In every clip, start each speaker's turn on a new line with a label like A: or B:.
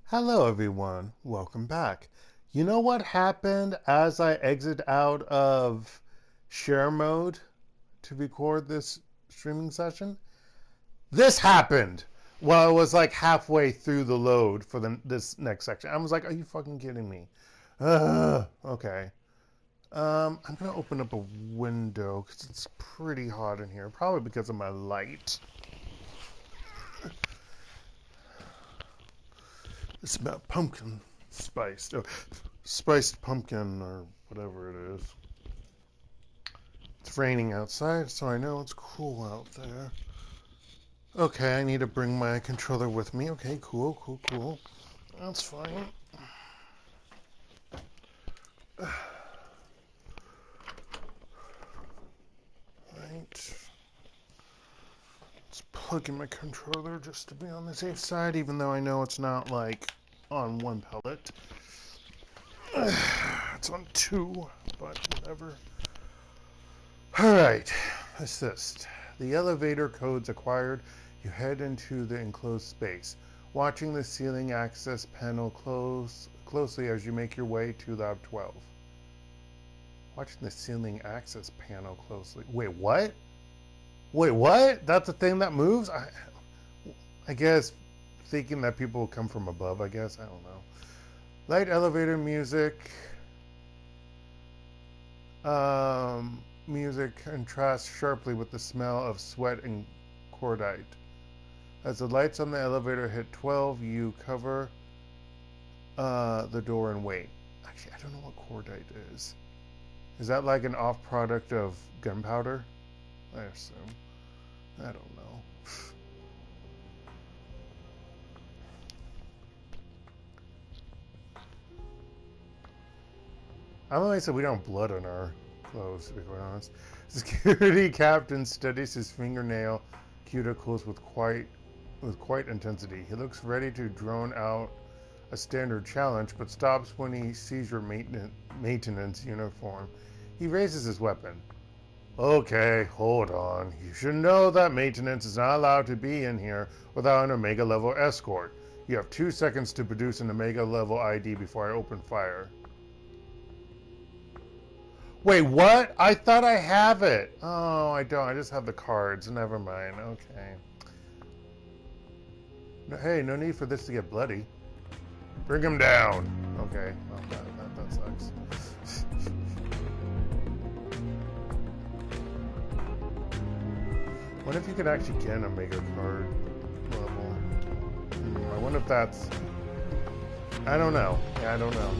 A: Hello everyone, welcome back. You know what happened as I exit out of share mode to record this streaming session? This happened while I was like halfway through the load for this next section. I was like, are you fucking kidding me? Okay. I'm gonna open up a window because it's pretty hot in here, probably because of my light. It's about pumpkin spiced, spiced pumpkin or whatever it is. It's raining outside, so I know it's cool out there. Okay, I need to bring my controller with me. Okay, cool. That's fine. Right. Let's plug in my controller just to be on the safe side, even though I know it's not like on one pellet. It's on two, but whatever. Alright, assist. The elevator codes acquired, you head into the enclosed space, watching the ceiling access panel closely as you make your way to Lab 12. Watching the ceiling access panel closely. Wait, what? Wait, what? That's a thing that moves? I guess thinking that people will come from above, I guess. I don't know. Light elevator music. Music contrasts sharply with the smell of sweat and cordite. As the lights on the elevator hit 12, you cover the door and wait. Actually, I don't know what cordite is. Is that like an off product of gunpowder? I assume. I don't know. I'm amazed that we don't have blood on our clothes, to be quite honest. Security captain studies his fingernail cuticles with quite intensity. He looks ready to drone out a standard challenge, but stops when he sees your maintenance uniform. He raises his weapon. Okay, hold on. You should know that maintenance is not allowed to be in here without an Omega level escort. You have 2 seconds to produce an Omega level ID before I open fire. Wait, what? I thought I have it. Oh, I don't. I just have the cards. Never mind. Okay. No, hey, no need for this to get bloody. Bring him down. Okay. Well, that sucks. What if you could actually get an Omega card level? I wonder if that's... I don't know. Yeah, I don't know.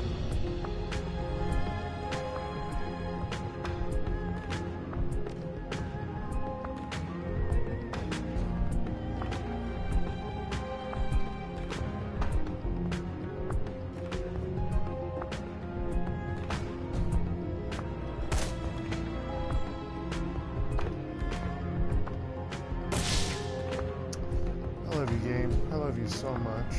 A: So much.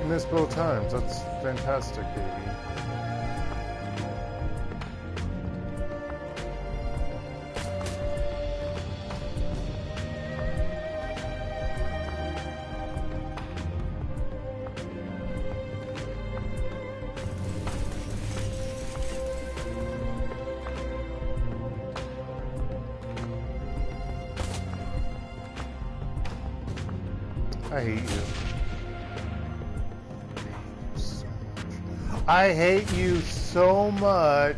A: You missed both times. That's fantastic, baby. I hate you. I hate you so much.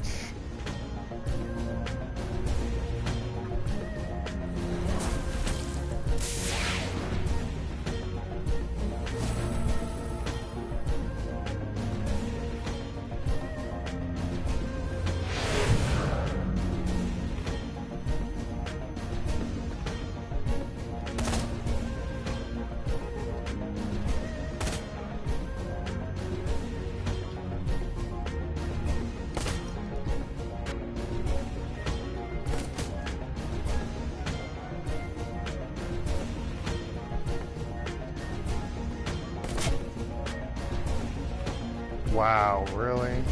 A: Wow, really?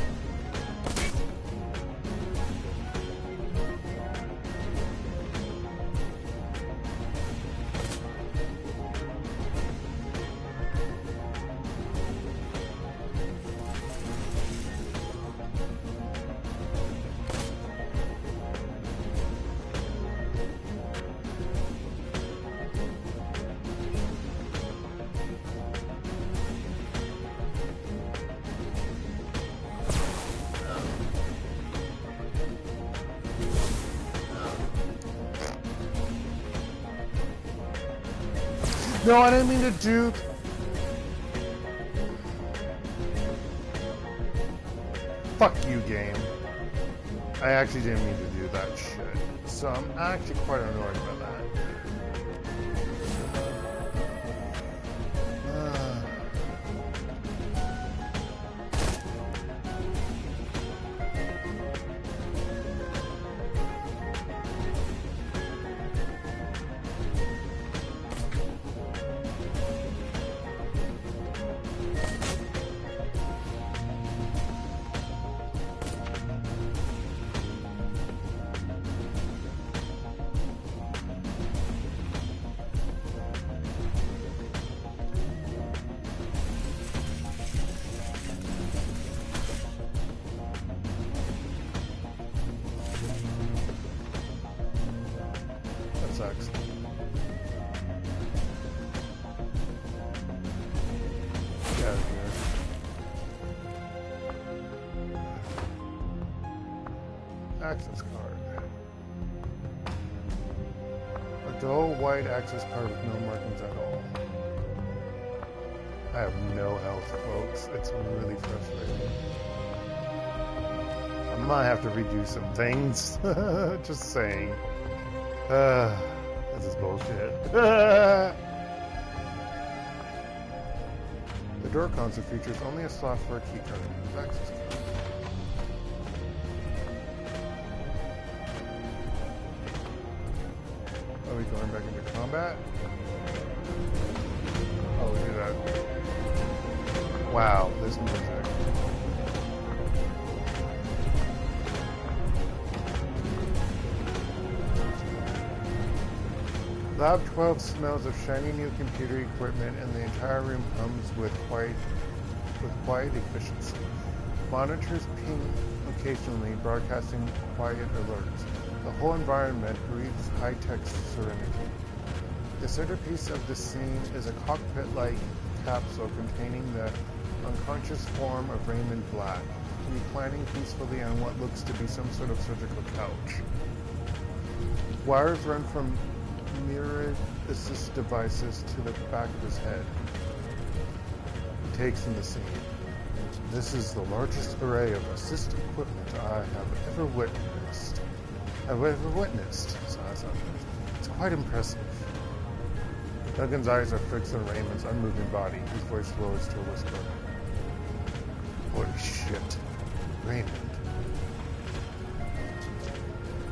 A: No, I didn't mean to do... Fuck you, game. I actually didn't mean to do that shit. So I'm actually quite annoyed by that. Sucks. Get out of here. Access card. A dull white access card with no markings at all. I have no health, folks. It's really frustrating. I might have to redo some things. Just saying. This is bullshit. The door console features only a slot for a key card and access card. Are we going back into combat? Oh, look at that. Wow, this music. Lab 12 smells of shiny new computer equipment, and the entire room hums with quiet efficiency. Monitors ping occasionally, broadcasting quiet alerts. The whole environment breathes high-tech serenity. The centerpiece of the scene is a cockpit-like capsule containing the unconscious form of Raymond Black, reclining peacefully on what looks to be some sort of surgical couch. Wires run from mirrored assist devices to the back of his head. He takes in the scene. This is the largest array of assist equipment I have ever witnessed. It's quite impressive. Duncan's eyes are fixed on Raymond's unmoving body. His voice lowers to a whisper. Holy shit. Raymond.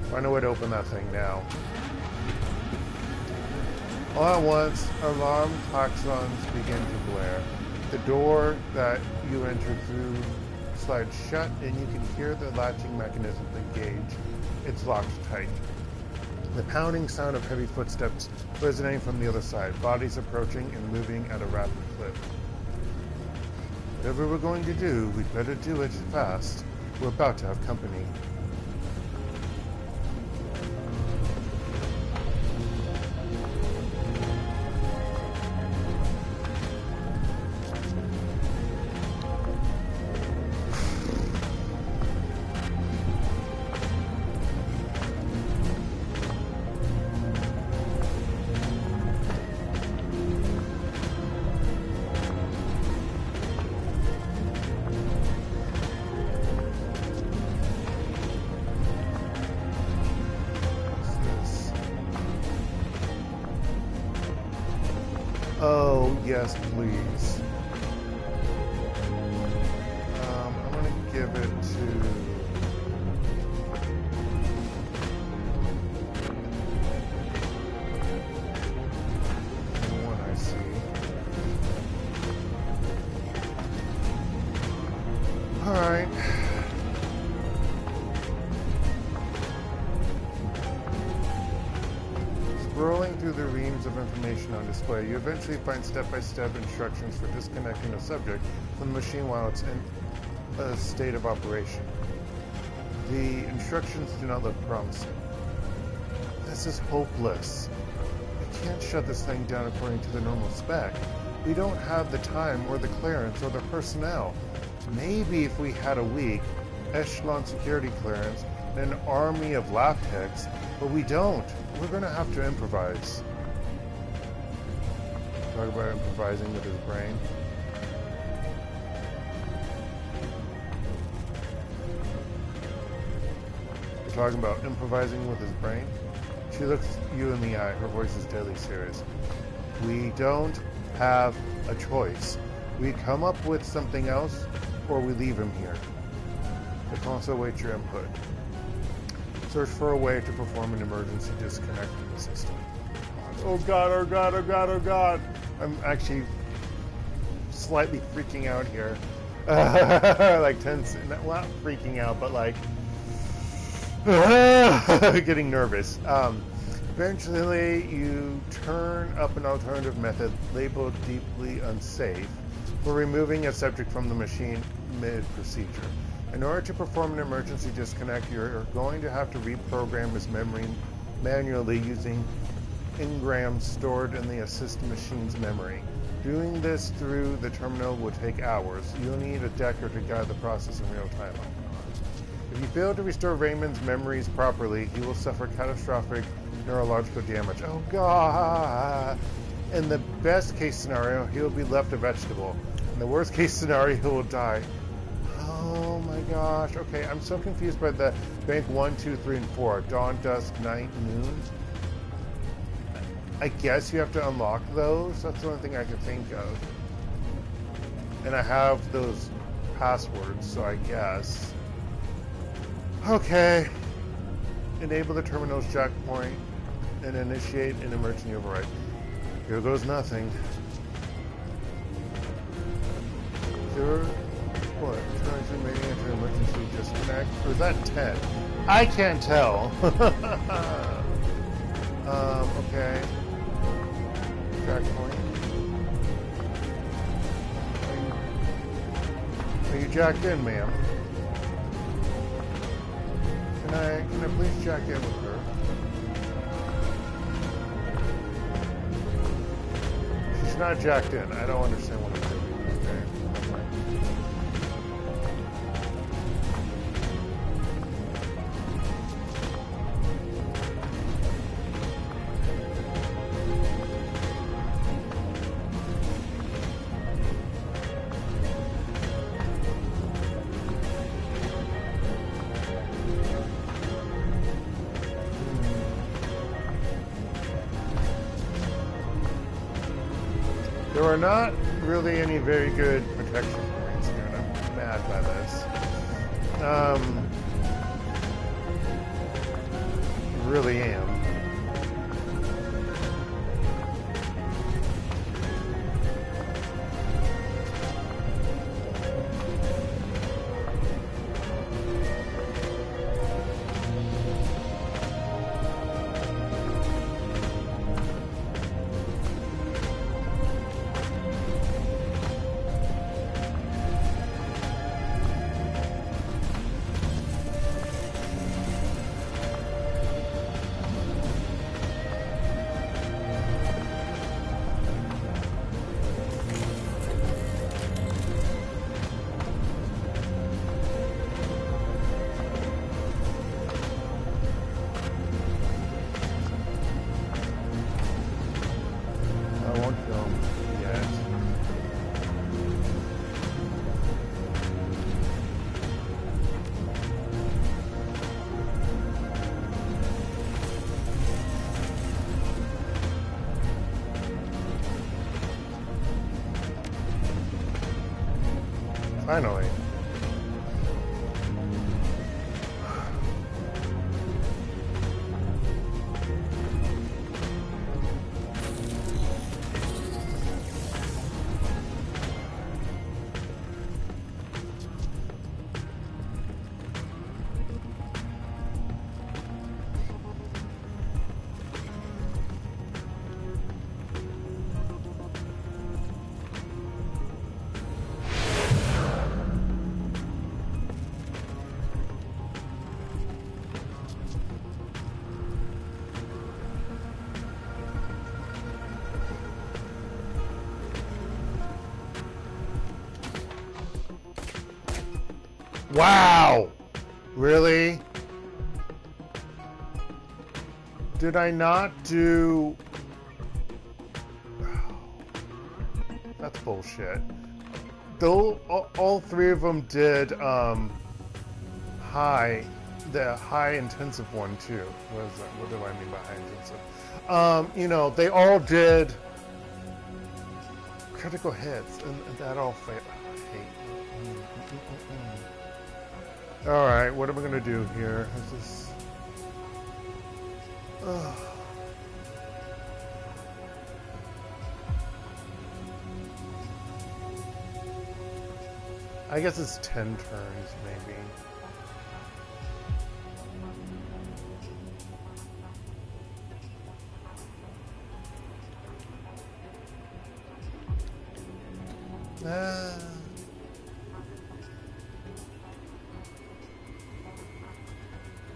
A: Find a way to open that thing now. All at once, alarm klaxons begin to blare. The door that you entered through slides shut, and you can hear the latching mechanism engage. It's locked tight. The pounding sound of heavy footsteps resonating from the other side, bodies approaching and moving at a rapid clip. Whatever we're going to do, we'd better do it fast. We're about to have company. Yes, please. I'm gonna give it to... the one I see. Alright. Scrolling through the reams of information on display, you eventually find step-by-step instructions for disconnecting a subject from the machine while it's in a state of operation. The instructions do not look promising. This is hopeless. We can't shut this thing down according to the normal spec. We don't have the time or the clearance or the personnel. Maybe if we had a weak echelon security clearance and an army of lab techs, but we don't. We're going to have to improvise. Talk about improvising with his brain. We're talking about improvising with his brain. She looks you in the eye. Her voice is deadly serious. We don't have a choice. We come up with something else, or we leave him here. The console awaits your input. Search for a way to perform an emergency disconnect from the system. Oh god, oh god, oh god, oh god. I'm actually slightly freaking out here. Like tense, not freaking out, but like getting nervous. Eventually, you turn up an alternative method labeled deeply unsafe for removing a subject from the machine mid-procedure. In order to perform an emergency disconnect, you're going to have to reprogram his memory manually using engrams stored in the assist machine's memory. Doing this through the terminal will take hours. You'll need a decker to guide the process in real time. If you fail to restore Raymond's memories properly, he will suffer catastrophic neurological damage. Oh god! In the best case scenario, he will be left a vegetable. In the worst case scenario, he will die. Oh my gosh. Okay, I'm so confused by the bank 1, 2, 3, and 4. Dawn, dusk, night, noon. I guess you have to unlock those. That's the only thing I can think of. And I have those passwords, so I guess. Okay. Enable the terminal's jack point and initiate an emergency override. Here goes nothing. Sure. What? Trying to make an emergency disconnect? Or is that 10? I can't tell. Okay. Jack point. Are you jacked in, ma'am? Can I please jack in with her? She's not jacked in. I don't understand what I'm doing. Okay. There are not really any very good protection points here, and I'm mad by this. Really am. Finally. Wow! Really? Did I not do... That's bullshit. Though all three of them did the high intensive one too. What is that? What do I mean by high intensive? You know, they all did critical hits, and that all failed. I hate. All right, what am I gonna do here? Is this? I guess it's 10 turns, maybe.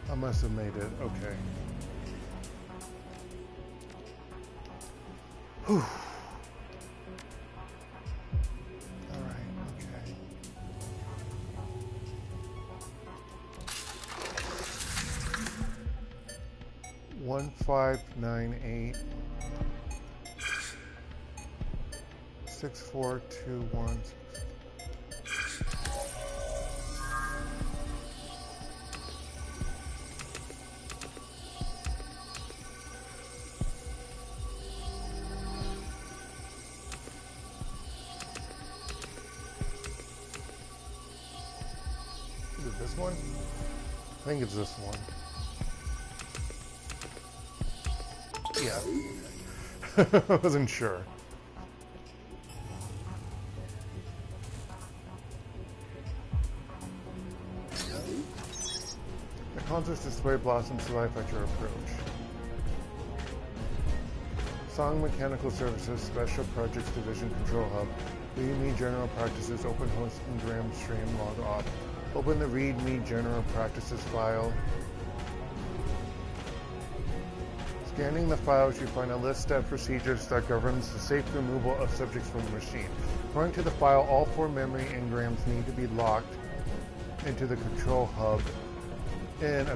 A: I must have made it. Okay. Whew. All right. Okay. One 598 6421. Is it this one? I think it's this one. Yeah. I wasn't sure. The concert's display blossoms to life at your approach. Song Mechanical Services Special Projects Division Control Hub. README General Practices Open Host and Gram Stream Log Off. Open the README General Practices file. Scanning the files, you find a list of procedures that governs the safe removal of subjects from the machine. According to the file, all 4 memory engrams need to be locked into the control hub in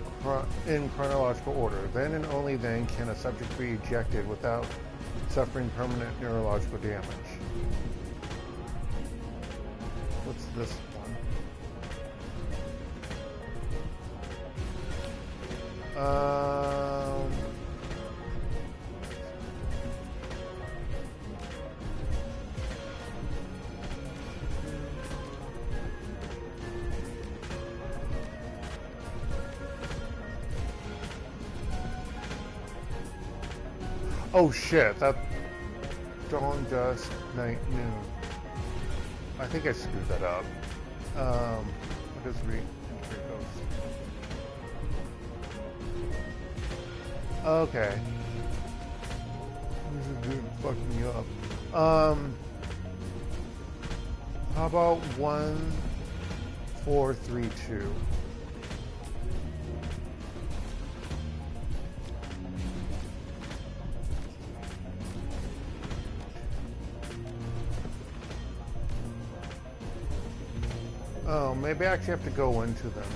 A: chronological order. Then and only then can a subject be ejected without suffering permanent neurological damage. What's this one? Oh shit, that dawn, dusk, night, noon. I think I screwed that up. What does read? Okay. This is good fucking you up. How about 1432? Oh, maybe I actually have to go into them.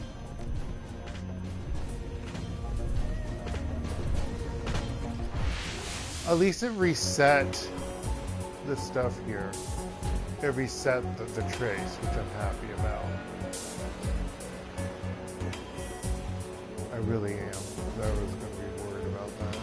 A: At least it reset the stuff here. It reset the trace, which I'm happy about. I really am. I was going to be worried about that.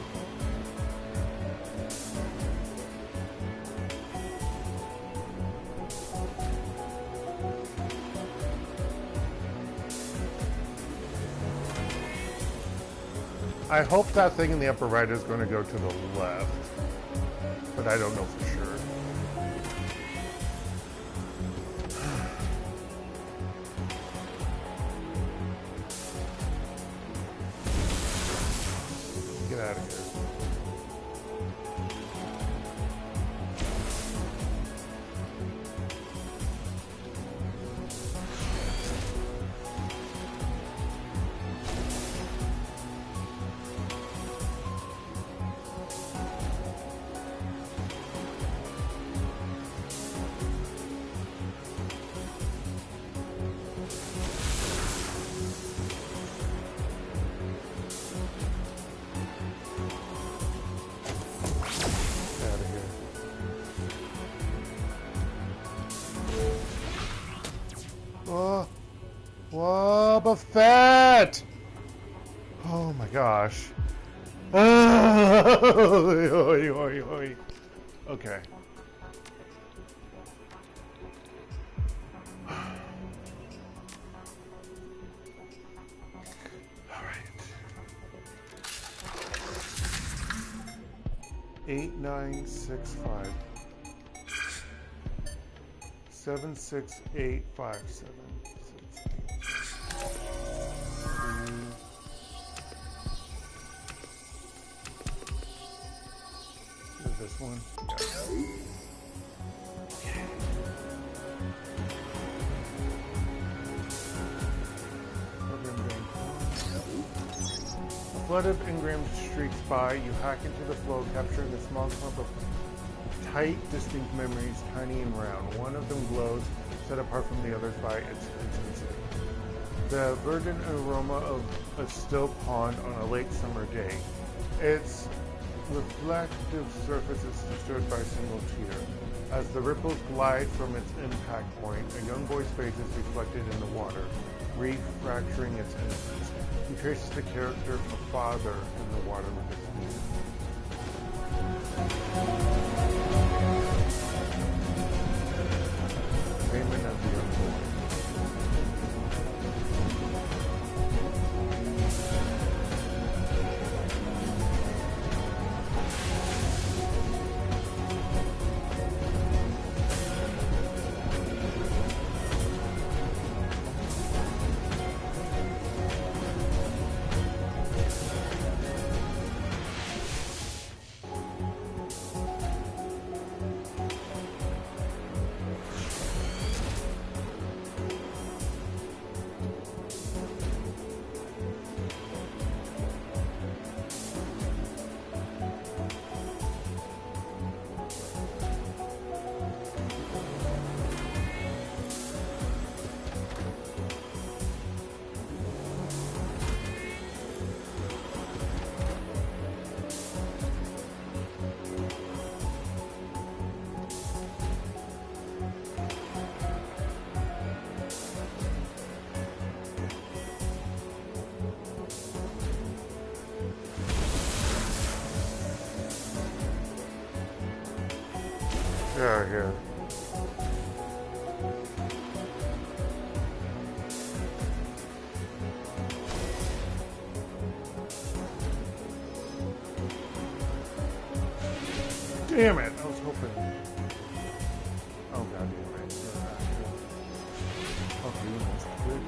A: I hope that thing in the upper right is going to go to the left, but I don't know for sure. Get out of here. Boba Fett! Oh my gosh. Okay. Alright. 8965 76857. This one. Yeah. A flood of engrams streaks by. You hack into the flow, capturing a small clump of tight, distinct memories, tiny and round. One of them glows, set apart from the others by its intensity. The verdant aroma of a still pond on a late summer day. Its reflective surface is disturbed by a single tear. As the ripples glide from its impact point, a young boy's face is reflected in the water, refracturing its innocence. He traces the character of a father in the water with his feet. Raymond as the young boy. Yeah, here. Damn it! I was hoping. Oh god, you're right. Okay, that's good.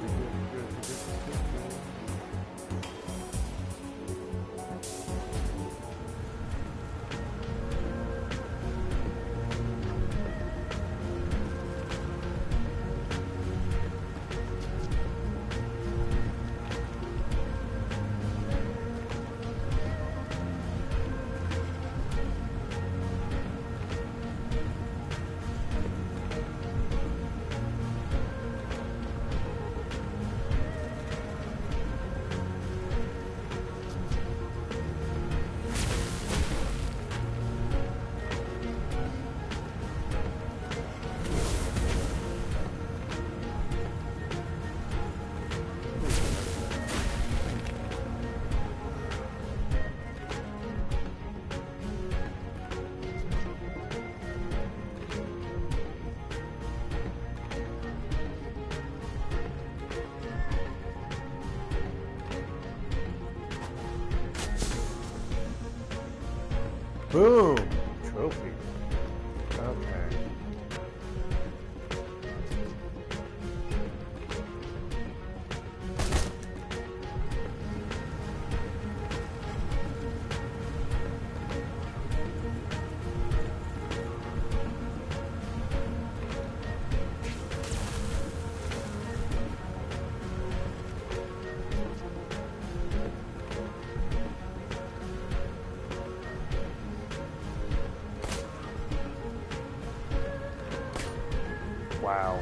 A: Boom! Trophy. Okay. Wow.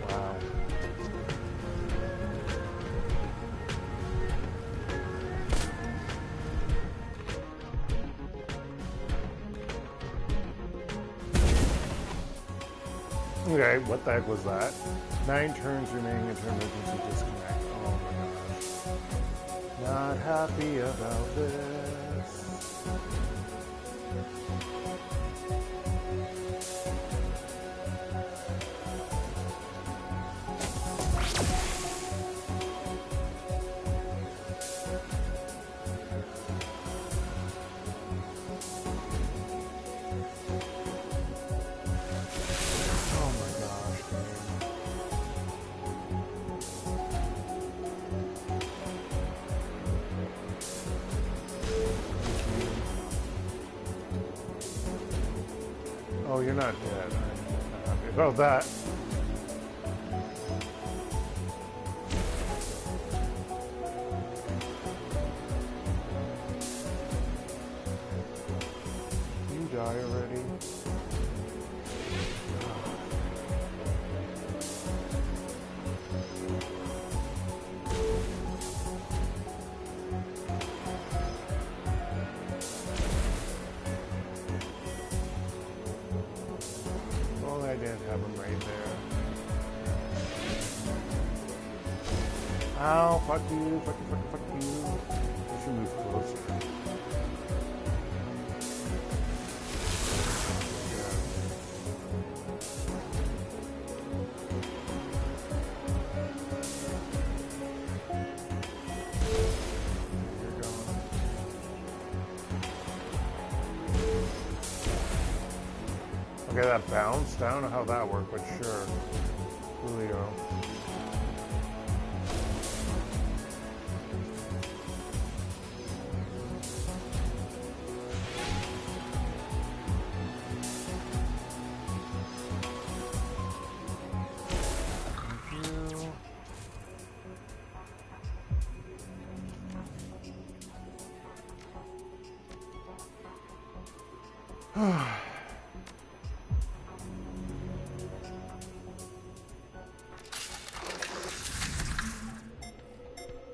A: Wow. Okay, what the heck was that? 9 turns remaining until emergency disconnect. Oh my gosh. Not happy about this. Oh my gosh, man. Oh, you're not dead. I'm not happy about that. You die already? Well, I did have him right there. Ow, fuck you, fuck you, fuck you, fuck you. I should move closer. You're gone. Okay, that bounced. I don't know how that worked, but sure. Julio. Thank you.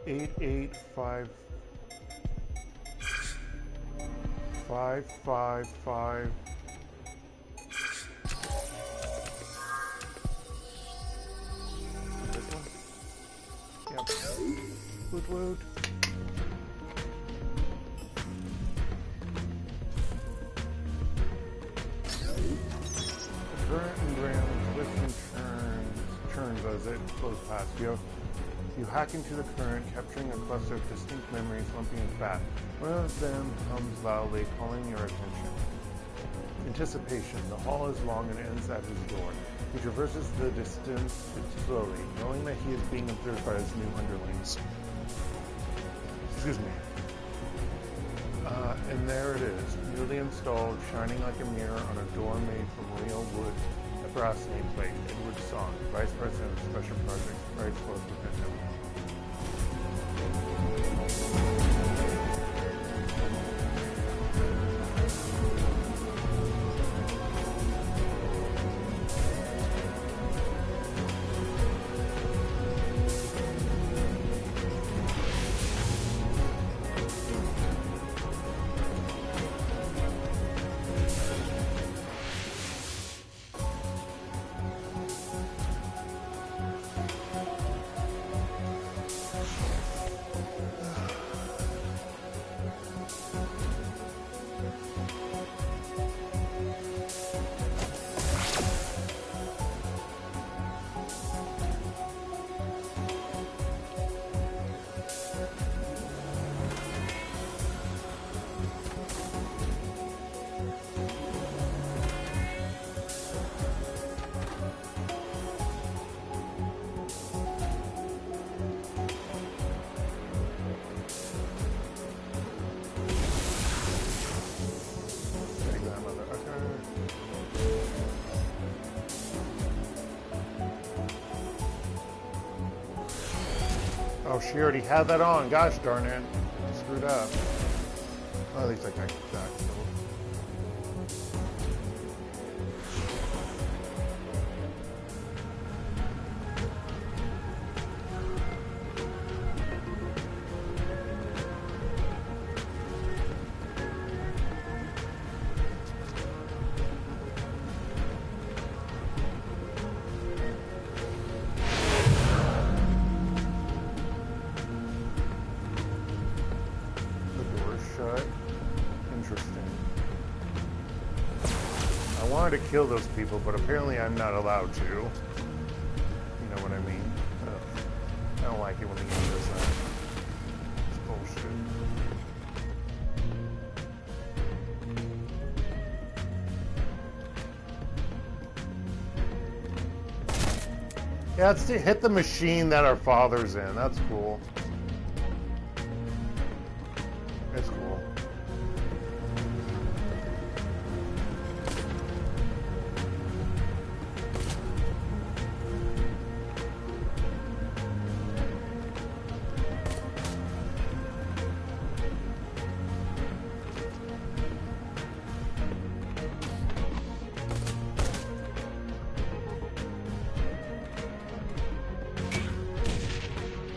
A: $885 555. This one? Yep. Woot woot. Current and ground twists and turns as it flows past you. You hack into the current, capturing a cluster of distinct memories, lumping and fat. One of them hums loudly, calling your attention. Anticipation. The hall is long and ends at his door. He traverses the distance slowly, knowing that he is being observed by his new underlings. Excuse me. And there it is, newly installed, shining like a mirror on a door made from real wood, a brass nameplate. Edward Song, Vice President of Special Projects, writes close within him. Oh, she already had that on. Gosh darn it. Screwed up. Well, at least I got that killed. To kill those people, but apparently I'm not allowed to. You know what I mean? Ugh. I don't like it when the game does that. It's bullshit. Yeah, it's to hit the machine that our father's in. That's cool. It's cool.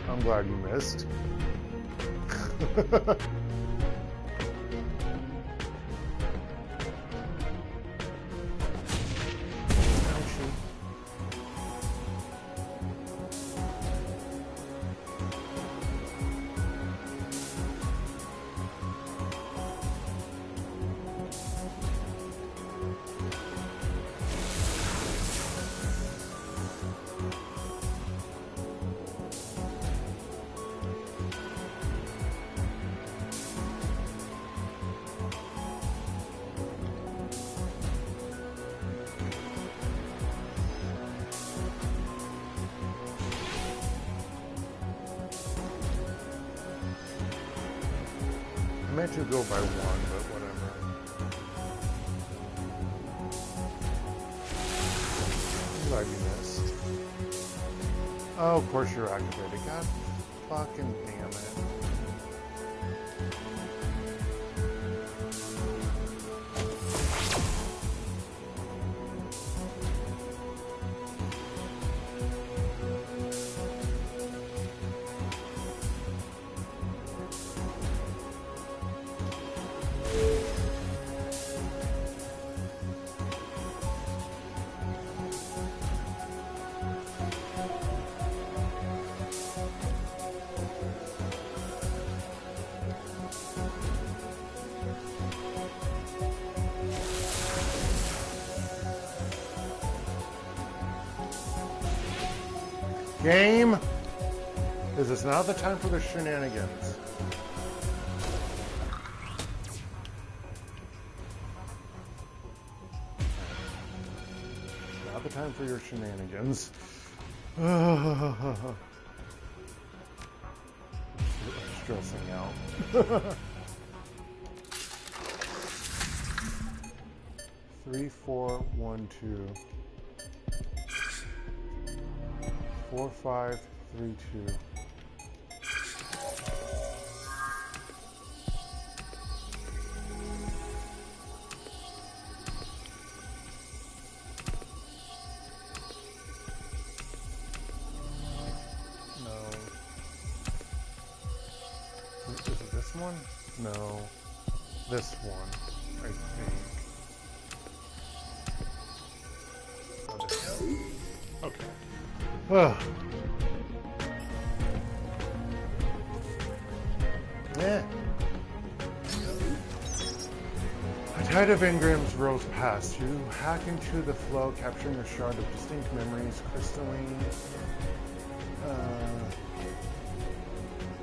A: I'm glad you missed. I meant to go by one, but whatever. I'm glad you missed. Oh, of course you're activated. God fucking damn it. Game, is this not the time for the shenanigans? Not the time for your shenanigans. I'm stressing out. 3, 4, 1, 2. 4, 5, 3, 2. No. Is it this one? No. This one, I think. Oh, this one. Okay. Yeah. A tide of engrams rolls past you, hack into the flow, capturing a shard of distinct memories, crystalline,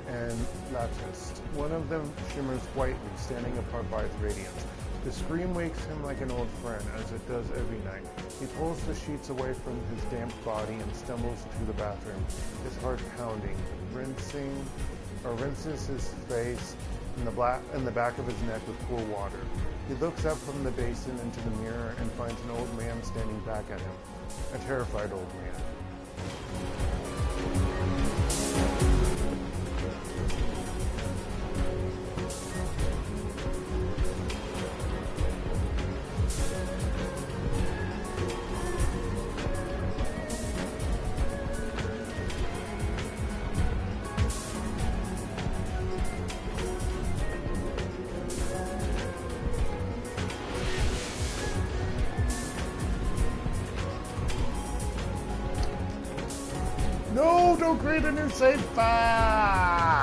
A: and latticed. One of them shimmers whitely, standing apart by its radiance. The scream wakes him like an old friend, as it does every night. He pulls the sheets away from his damp body and stumbles to the bathroom, his heart pounding, rinses his face and the back of his neck with cool water. He looks up from the basin into the mirror and finds an old man standing back at him, a terrified old man. don't create a new save file!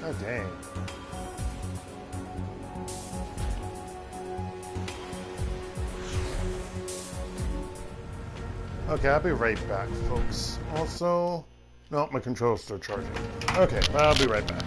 A: Oh, dang. Okay, I'll be right back, folks. Also, no, my controller's still charging. Okay, I'll be right back.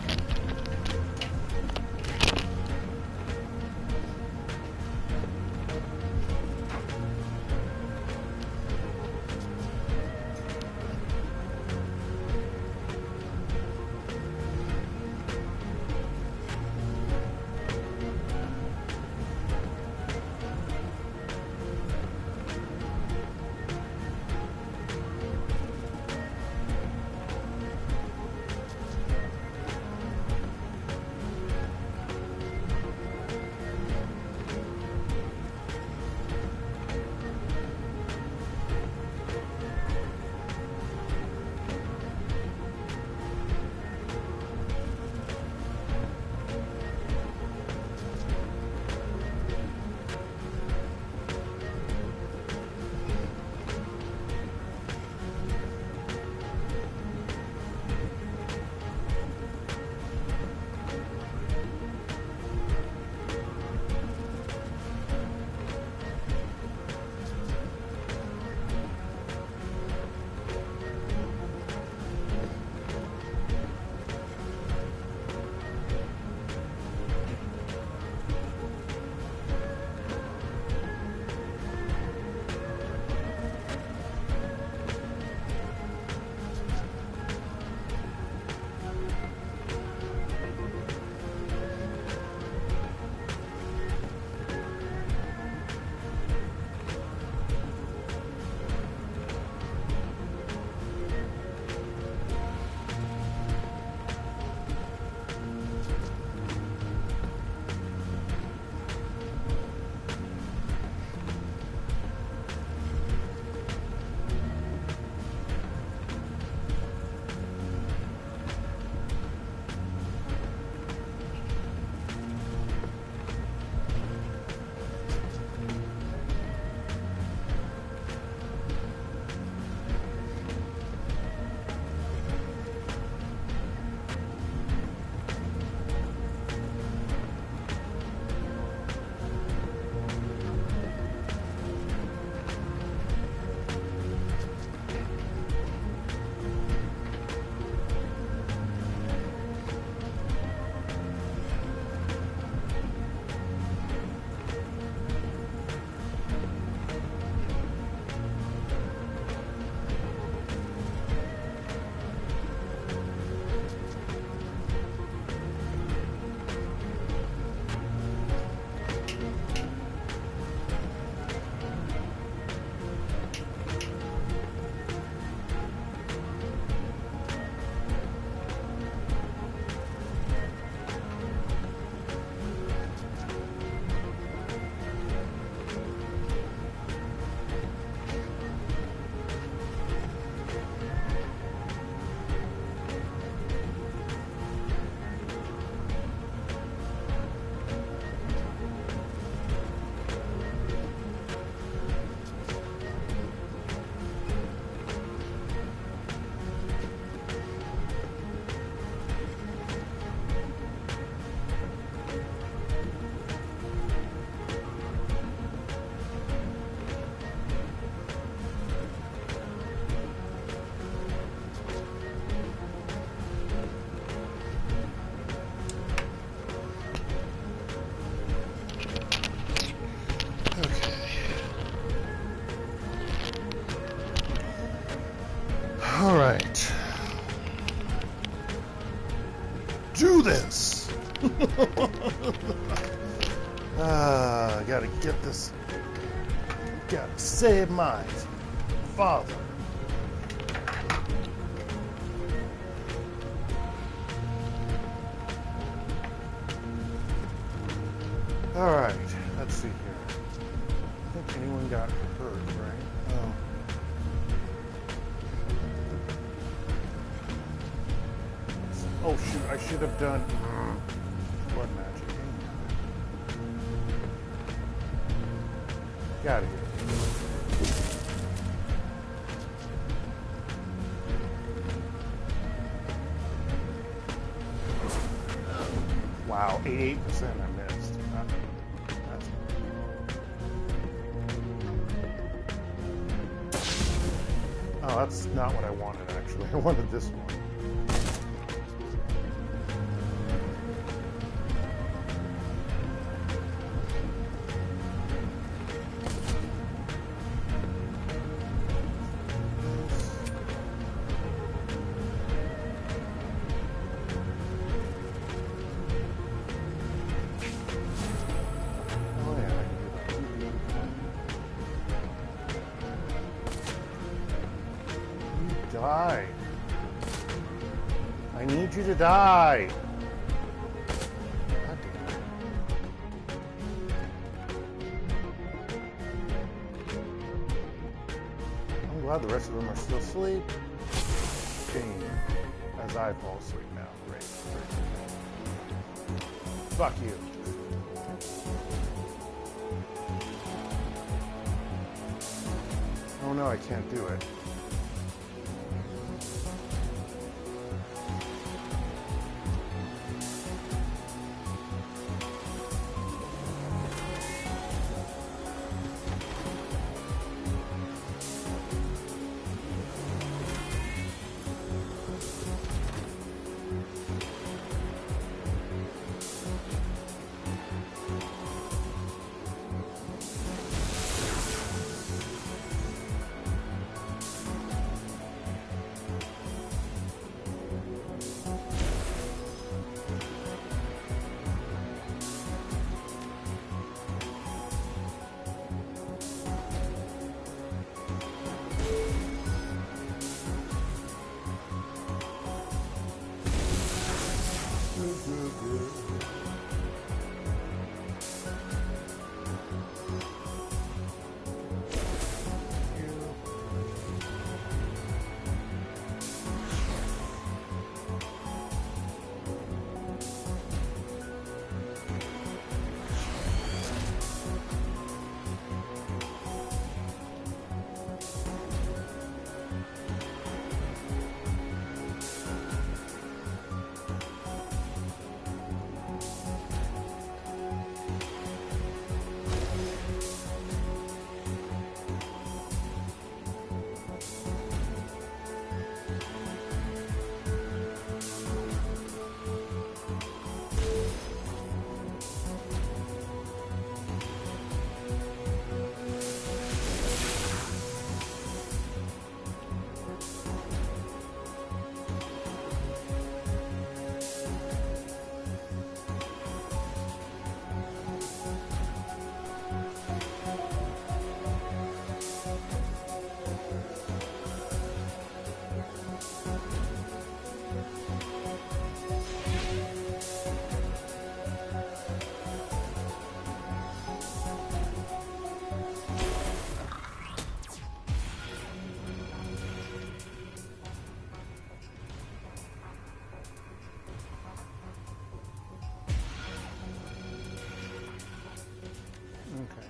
A: Alright. Do this! I gotta get this. Gotta save my father. Alright, let's see here. I don't think anyone got hurt, right? Oh. Oh shoot, I should have done blood magic. Get out of here. Wow, 88% I missed. Oh, that's not what I wanted, actually. I wanted this one. Die. I need you to die. God damn it. I'm glad the rest of them are still asleep. Game. As I fall asleep now. Great. Fuck you. Oh no, I can't do it. Okay.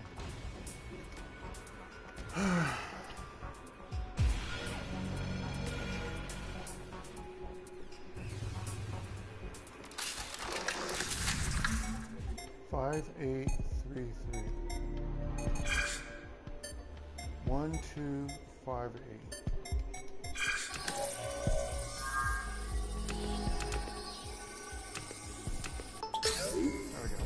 A: 5833. 1258. There we go.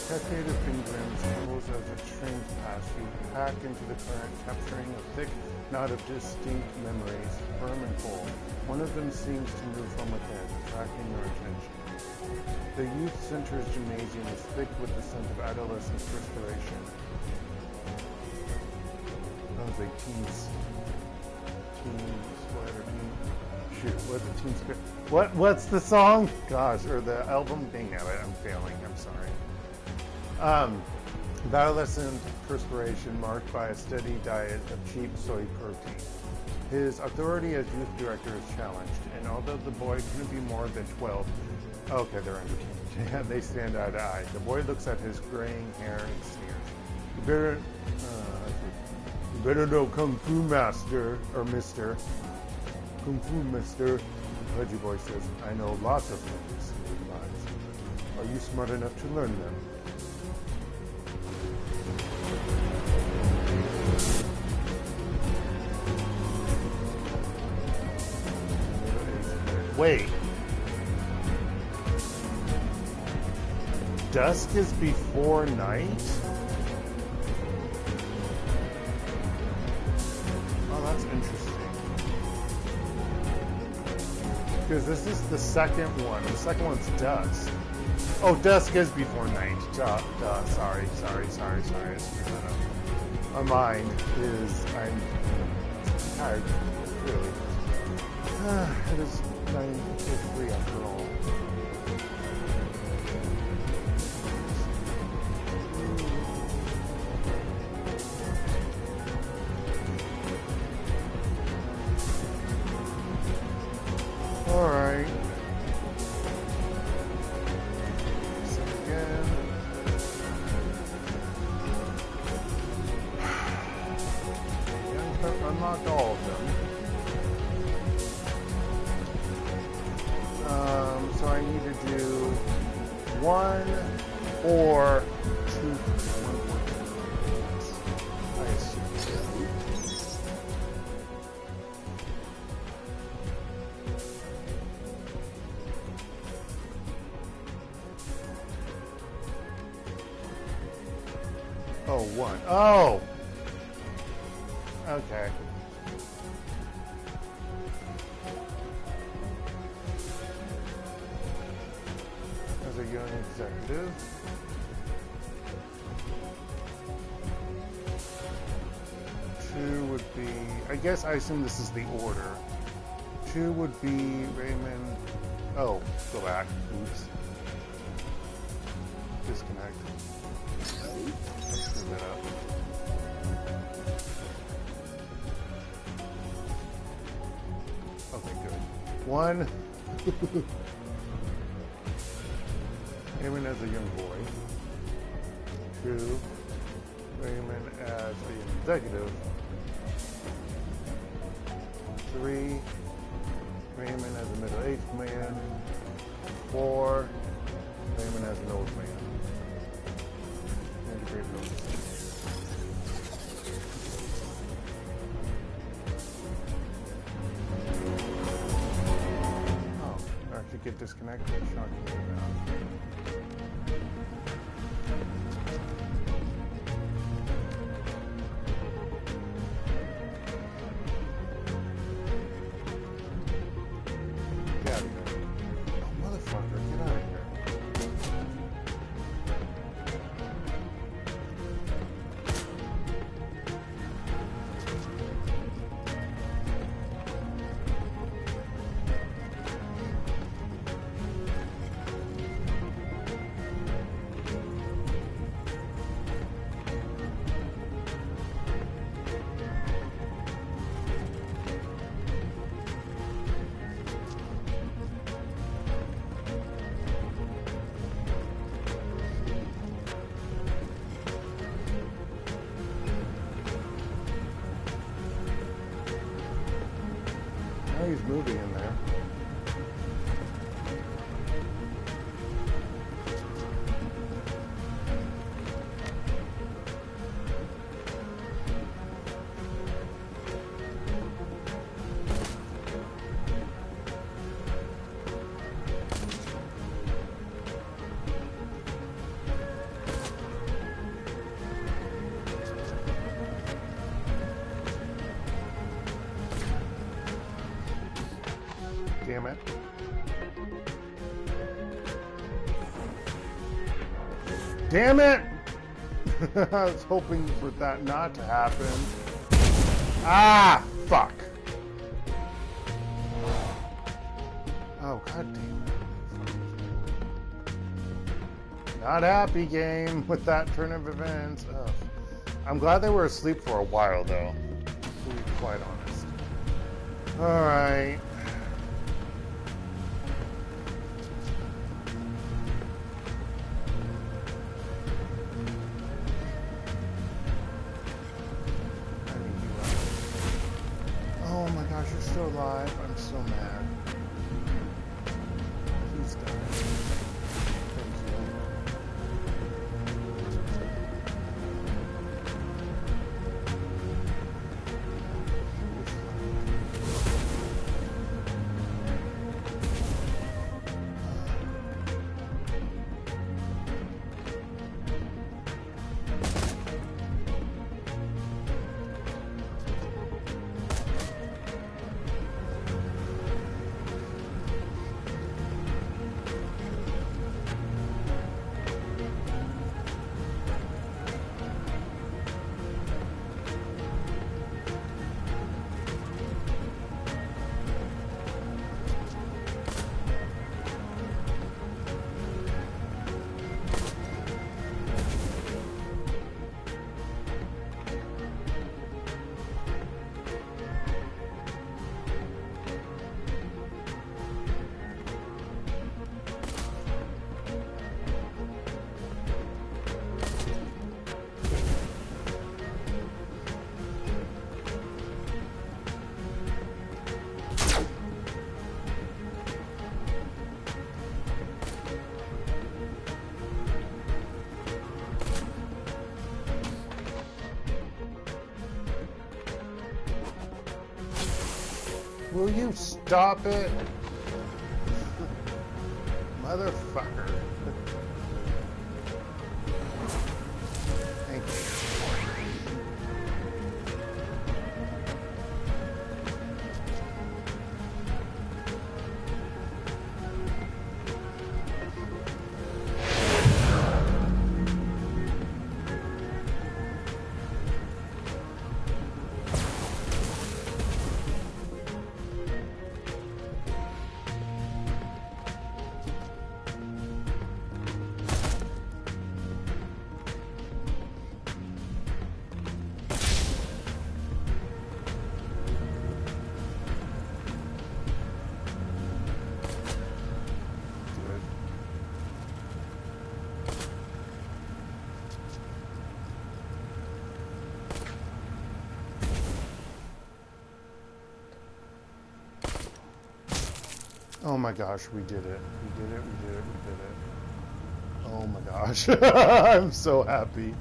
A: Cascade of fingerprints tumbles as the train passes you, pack into the current, capturing a thick knot of distinct memories, firm and full. One of them seems to move from within, attracting your attention. The youth center's gymnasium is thick with the scent of adolescent perspiration. Sounds like teen sweater, shoot, what's the teen spirit? What's the song? Gosh, or the album? Dang it, I'm failing, I'm sorry. Adolescent perspiration marked by a steady diet of cheap soy protein. His authority as youth director is challenged, and although the boy couldn't be more than 12, okay, they're interchanged. They stand eye to eye. The boy looks at his graying hair and sneers. You better know Kung Fu Master, or Mister. Kung Fu Mister. Pudgy Boy says, I know lots of things. Are you smart enough to learn them? Wait. Dusk is before night? Oh, that's interesting. Because this is the second one. The second one's dusk. Oh, dusk is before night. Duh. Sorry. My mind is... I'm tired. Really. It is 9:03 after all. Alright. So again. Unlocked all of them. So I need to do 1 or 2. I assume. Oh, 1. Oh! Okay. As a young executive. Two would be... I guess I assume this is the order. 2 would be Raymond... Oh, go back. Oops. Disconnect. Let's screw that up. Okay, good. 1. Raymond as a young boy. 2. Raymond as a young executive. 3. Raymond as a middle-aged man. 4. Raymond as an old man. Integrate those. Oh, I actually get disconnected. Shocking enough. He's moving in there. Damn it! I was hoping for that not to happen. Ah, fuck. Oh, god damn it. Not happy, game, with that turn of events. Ugh. I'm glad they were asleep for a while, though. To be quite honest. Alright. Oh my gosh, you're still alive. I'm so mad. Please die. Thank you. Will you stop it? Motherfucker. Thank you. Oh my gosh, we did it. We did it, we did it, we did it. Oh my gosh. I'm so happy.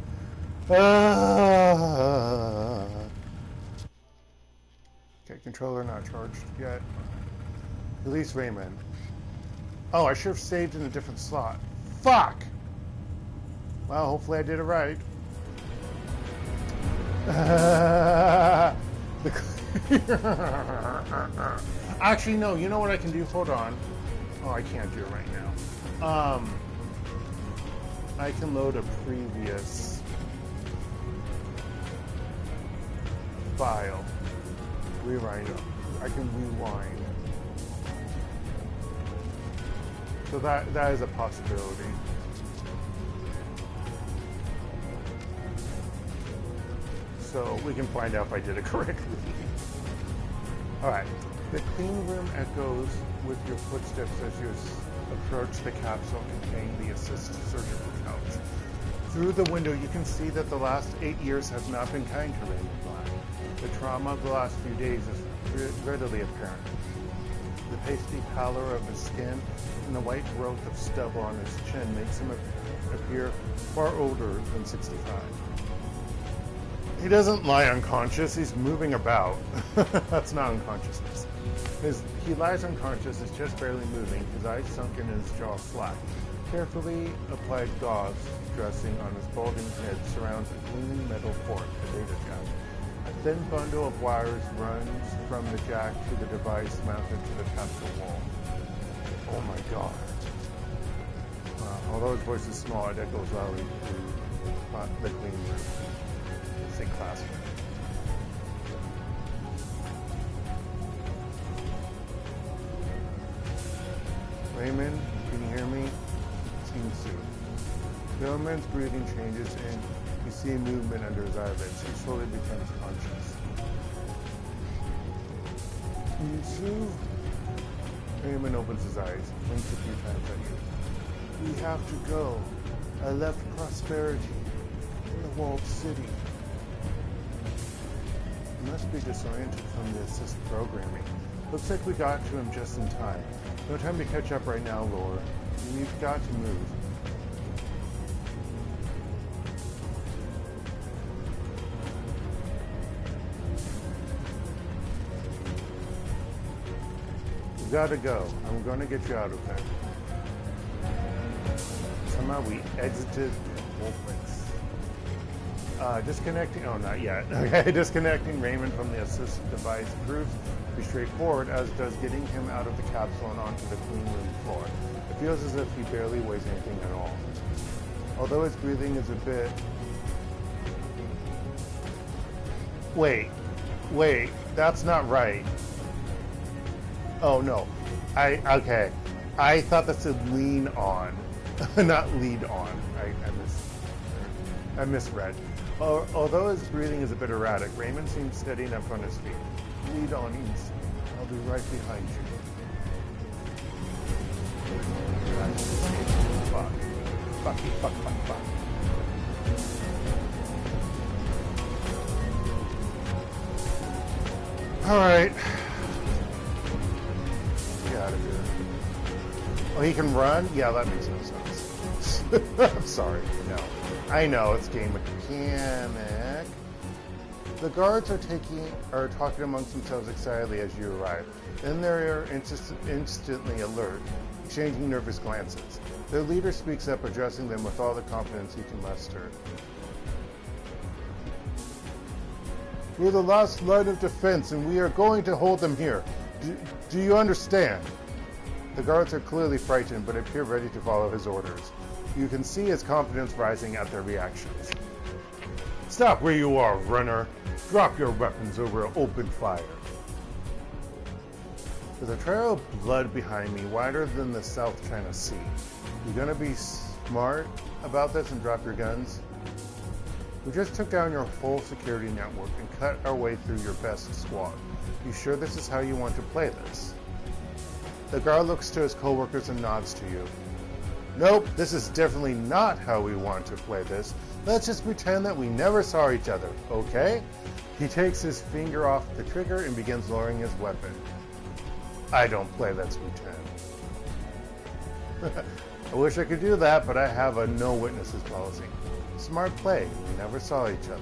A: Okay, controller not charged yet. Release Raymond. Oh, I should have saved in a different slot. Fuck! Well, hopefully I did it right. Actually, no, you know what I can do? Hold on. Oh, I can't do it right now. I can load a previous file. Rewrite it. I can rewind. So that is a possibility. So we can find out if I did it correctly. Alright. The clean room echoes with your footsteps as you approach the capsule containing the assisted surgical couch. Through the window, you can see that the last 8 years have not been kind to Raymond Black. The trauma of the last few days is readily apparent. The pasty pallor of his skin and the white growth of stubble on his chin makes him appear far older than 65. He doesn't lie unconscious, he's moving about. That's not unconsciousness. He lies unconscious, is just barely moving, his eyes sunk and his jaw flat. Carefully applied gauze dressing on his balding head surrounds a gleaming metal port, a data jack. A thin bundle of wires runs from the jack to the device mounted to the capsule wall. Oh my god. Although his voice is small, it echoes loudly through the clean room. Say classroom. Raymond, can you hear me? It's Insu. The old man's breathing changes and you see a movement under his eyelids. He slowly becomes conscious. Insu? Raymond opens his eyes, blinks a few times at you. We have to go. I left prosperity in the walled city. You must be disoriented from the assist programming. Looks like we got to him just in time. No time to catch up right now, Laura. We've got to move. We've got to go. I'm going to get you out of there. Somehow we exited the whole place. Disconnecting, oh, not yet. Okay, disconnecting Raymond from the assist device proves to be straightforward, as does getting him out of the capsule and onto the clean room floor. It feels as if he barely weighs anything at all. Although his breathing is a bit... Wait, that's not right. Oh, no. Okay. I thought that said lean on, not lead on. I misread. Although his breathing is a bit erratic, Raymond seems steady enough on his feet. Lead on, East. I'll be right behind you. Fuck. Fucky, fuck. Alright. Get out of here. Oh, he can run? Yeah, that makes no sense. I'm sorry. No. I know, it's game mechanic. The guards are talking amongst themselves excitedly as you arrive. Then they are instantly alert, exchanging nervous glances. Their leader speaks up, addressing them with all the confidence he can muster. We're the last line of defense, and we are going to hold them here. Do you understand? The guards are clearly frightened, but appear ready to follow his orders. You can see his confidence rising at their reactions. Stop where you are, runner. Drop your weapons over open fire. There's a trail of blood behind me, wider than the South China Sea. You gonna be smart about this and drop your guns? We just took down your whole security network and cut our way through your best squad. You sure this is how you want to play this? The guard looks to his co-workers and nods to you. Nope, this is definitely not how we want to play this. Let's just pretend that we never saw each other, okay? He takes his finger off the trigger and begins lowering his weapon. I don't play Let's Pretend. I wish I could do that, but I have a no witnesses policy. Smart play, we never saw each other.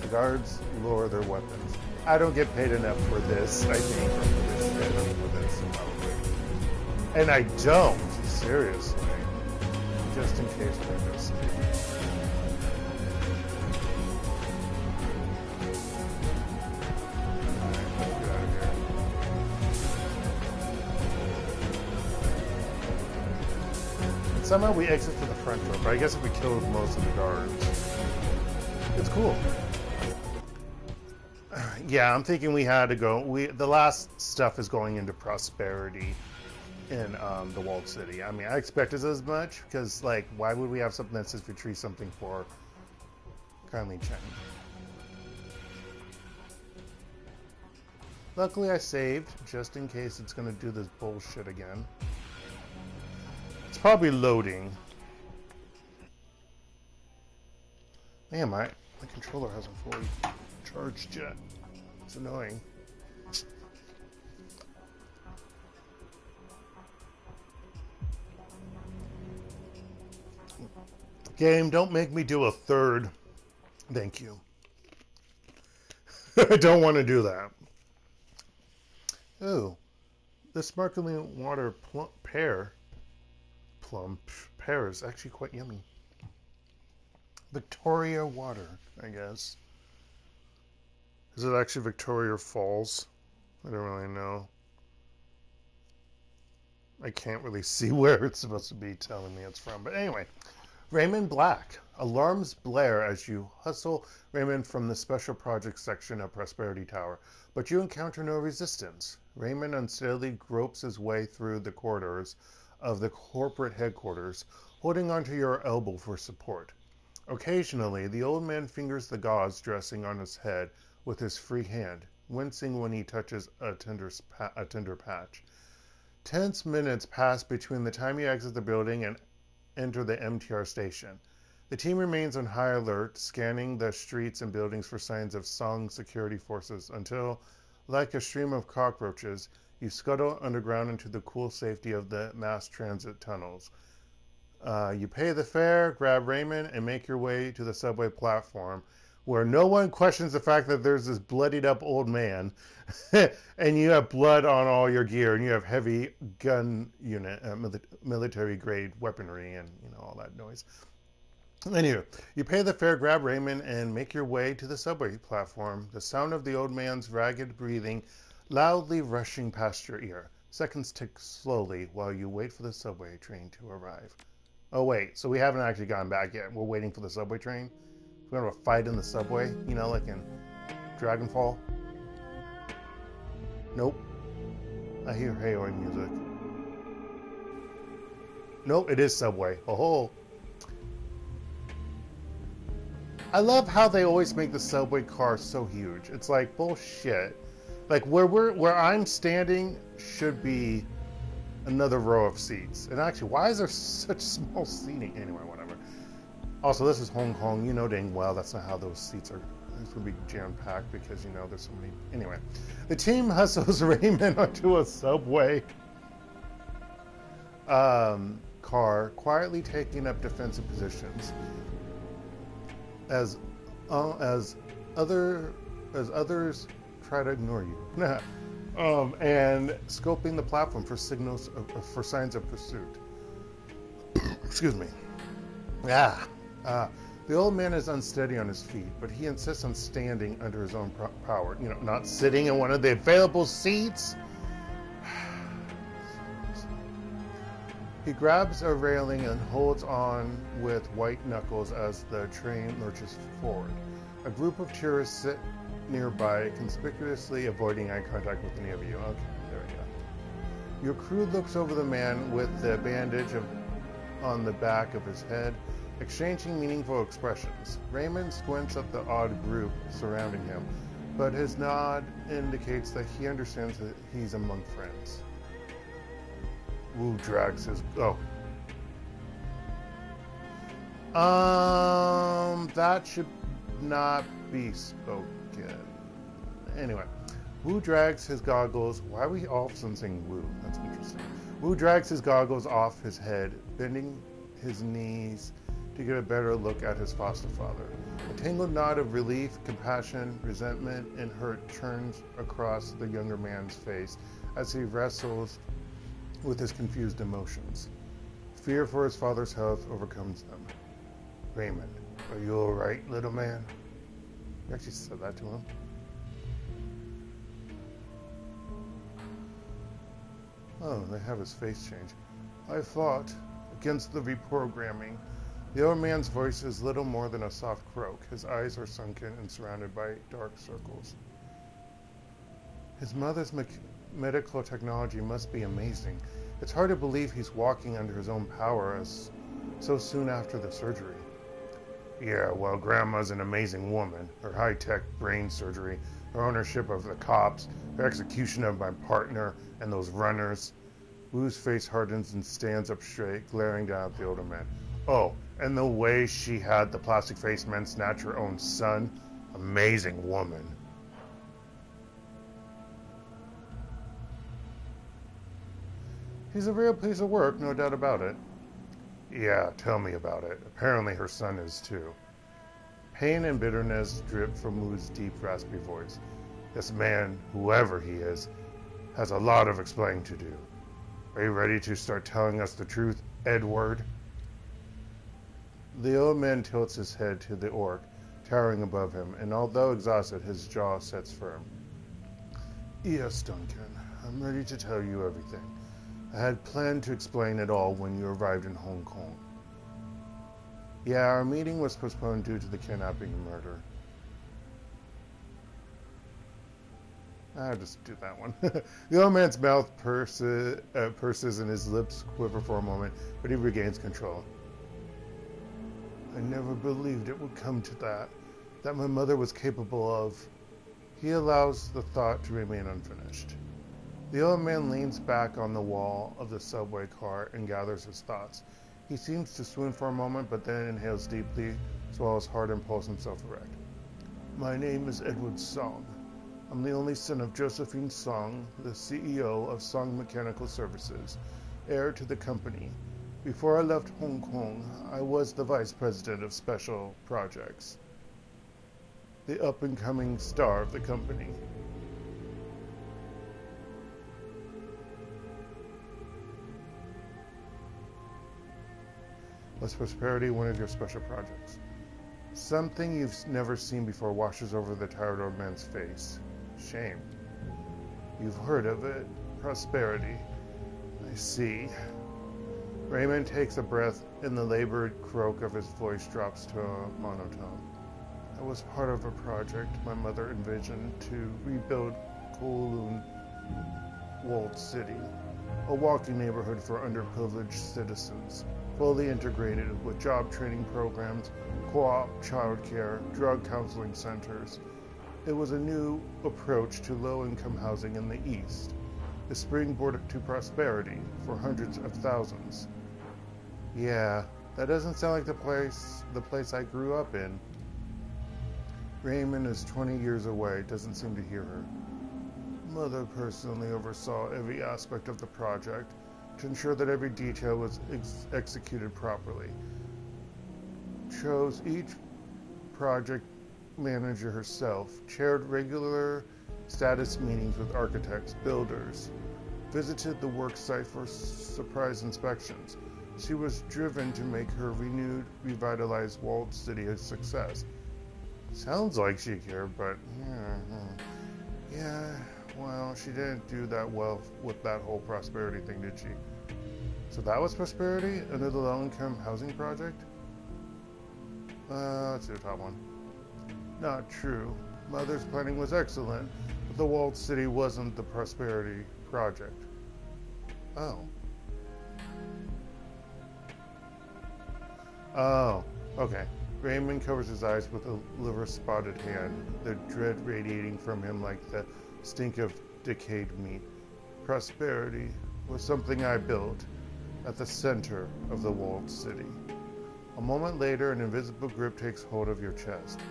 A: The guards lower their weapons. I don't get paid enough for this, I think, or for this shit, or for this, probably. And I don't, seriously. Just in case I miss it. Alright, let's get out of here. And somehow we exit to the front door, but I guess we killed most of the guards. It's cool. Yeah, I'm thinking we had to go. The last stuff is going into prosperity in the walled city. I mean, I expected as much because, like, why would we have something that says retrieve something for Kylie Chen? Luckily, I saved just in case it's going to do this bullshit again. It's probably loading. Man, my controller hasn't fully charged yet. It's annoying. Game, don't make me do a third. Thank you. I don't want to do that. Oh, the sparkling water pear is actually quite yummy. Victoria water, I guess. Is it actually Victoria Falls? I don't really know. I can't really see where it's supposed to be telling me it's from. But anyway, Raymond Black. Alarms blare as you hustle Raymond from the special projects section of Prosperity Tower, but you encounter no resistance. Raymond unsteadily gropes his way through the corridors of the corporate headquarters, holding onto your elbow for support. Occasionally, the old man fingers the gauze dressing on his head with his free hand, wincing when he touches a tender patch. Tense minutes pass between the time you exit the building and enter the MTR station. The team remains on high alert, scanning the streets and buildings for signs of Song security forces until, like a stream of cockroaches, you scuttle underground into the cool safety of the mass transit tunnels. You pay the fare, grab Raymond, and make your way to the subway platform, where no one questions the fact that there's this bloodied up old man, and you have blood on all your gear, and you have heavy gun unit, military grade weaponry, and all that noise. Anyway, you pay the fare, grab Raymond, and make your way to the subway platform, the sound of the old man's ragged breathing loudly rushing past your ear. Seconds tick slowly while you wait for the subway train to arrive. Oh wait, so we haven't actually gone back yet. We're waiting for the subway train? We're going to have a fight in the subway, like in Dragonfall? Nope. I hear hayoing music. Nope, it is subway. Oh. I love how they always make the subway car so huge. It's like bullshit. Like where I'm standing should be another row of seats. And actually, why is there such small seating? Anyway, whatever. Also, this is Hong Kong. You know dang well that's not how those seats are. It's going to be jam-packed because, there's so many. Anyway, the team hustles Raymond onto a subway car, quietly taking up defensive positions as others try to ignore you. And scoping the platform for signals for signs of pursuit. Excuse me. The old man is unsteady on his feet, but he insists on standing under his own power. Not sitting in one of the available seats. He grabs a railing and holds on with white knuckles as the train lurches forward. A group of tourists sit nearby, conspicuously avoiding eye contact with any of you. Okay, there we go. Your crew looks over the man with the bandage on the back of his head, exchanging meaningful expressions. Raymond squints at the odd group surrounding him, but his nod indicates that he understands that he's among friends. Wu drags his... that should not be spoken. Anyway, Wu drags his goggles... Why are we all of a sudden saying Wu? That's interesting. Wu drags his goggles off his head, bending his knees to get a better look at his foster father. A tangled knot of relief, compassion, resentment, and hurt turns across the younger man's face as he wrestles with his confused emotions. Fear for his father's health overcomes them. Raymond, are you all right, little man? You actually said that to him. Oh, they have his face change. I fought against the reprogramming. The old man's voice is little more than a soft croak. His eyes are sunken and surrounded by dark circles. His mother's medical technology must be amazing. It's hard to believe he's walking under his own power so soon after the surgery. Yeah, well, Grandma's an amazing woman. Her high-tech brain surgery, her ownership of the cops, her execution of my partner and those runners. Wu's face hardens and stands up straight, glaring down at the older man. Oh, and the way she had the plastic-faced man snatch her own son. Amazing woman. He's a real piece of work, no doubt about it. Yeah, tell me about it. Apparently her son is too. Pain and bitterness drip from Wu's deep, raspy voice. This man, whoever he is, has a lot of explaining to do. Are you ready to start telling us the truth, Edward? The old man tilts his head to the orc, towering above him, and although exhausted, his jaw sets firm. Yes, Duncan, I'm ready to tell you everything. I had planned to explain it all when you arrived in Hong Kong. Yeah, our meeting was postponed due to the kidnapping and murder. I'll just do that one. The old man's mouth purses and his lips quiver for a moment, but he regains control. I never believed it would come to that my mother was capable of. He allows the thought to remain unfinished. The old man leans back on the wall of the subway car and gathers his thoughts. He seems to swoon for a moment, but then inhales deeply, swallows hard, and pulls himself erect. My name is Edward Song. I'm the only son of Josephine Song, the CEO of Song Mechanical Services, heir to the company. Before I left Hong Kong, I was the vice president of special projects, the up-and-coming star of the company. Was prosperity one of your special projects? Something you've never seen before washes over the tired old man's face. Shame. You've heard of it. Prosperity. I see. Raymond takes a breath, and the labored croak of his voice drops to a monotone. I was part of a project my mother envisioned to rebuild Kowloon Walled City, a walking neighborhood for underprivileged citizens, fully integrated with job training programs, co-op childcare, drug counseling centers. It was a new approach to low-income housing in the East, a springboard to prosperity for hundreds of thousands. Yeah, that doesn't sound like the place I grew up in. Raymond is 20 years away, doesn't seem to hear her. Mother personally oversaw every aspect of the project to ensure that every detail was executed properly. Chose each project manager herself, chaired regular status meetings with architects, builders, visited the work site for surprise inspections. She was driven to make her renewed, revitalized walled city a success. Sounds like she cared, but yeah, well, she didn't do that well with that whole prosperity thing, did she? So that was prosperity under the low-income housing project? Let's do the top one. Not true. Mother's planning was excellent, but the walled city wasn't the prosperity project. Oh. Oh, okay. Raymond covers his eyes with a liver-spotted hand, the dread radiating from him like the stink of decayed meat. Prosperity was something I built at the center of the walled city. A moment later, an invisible grip takes hold of your chest,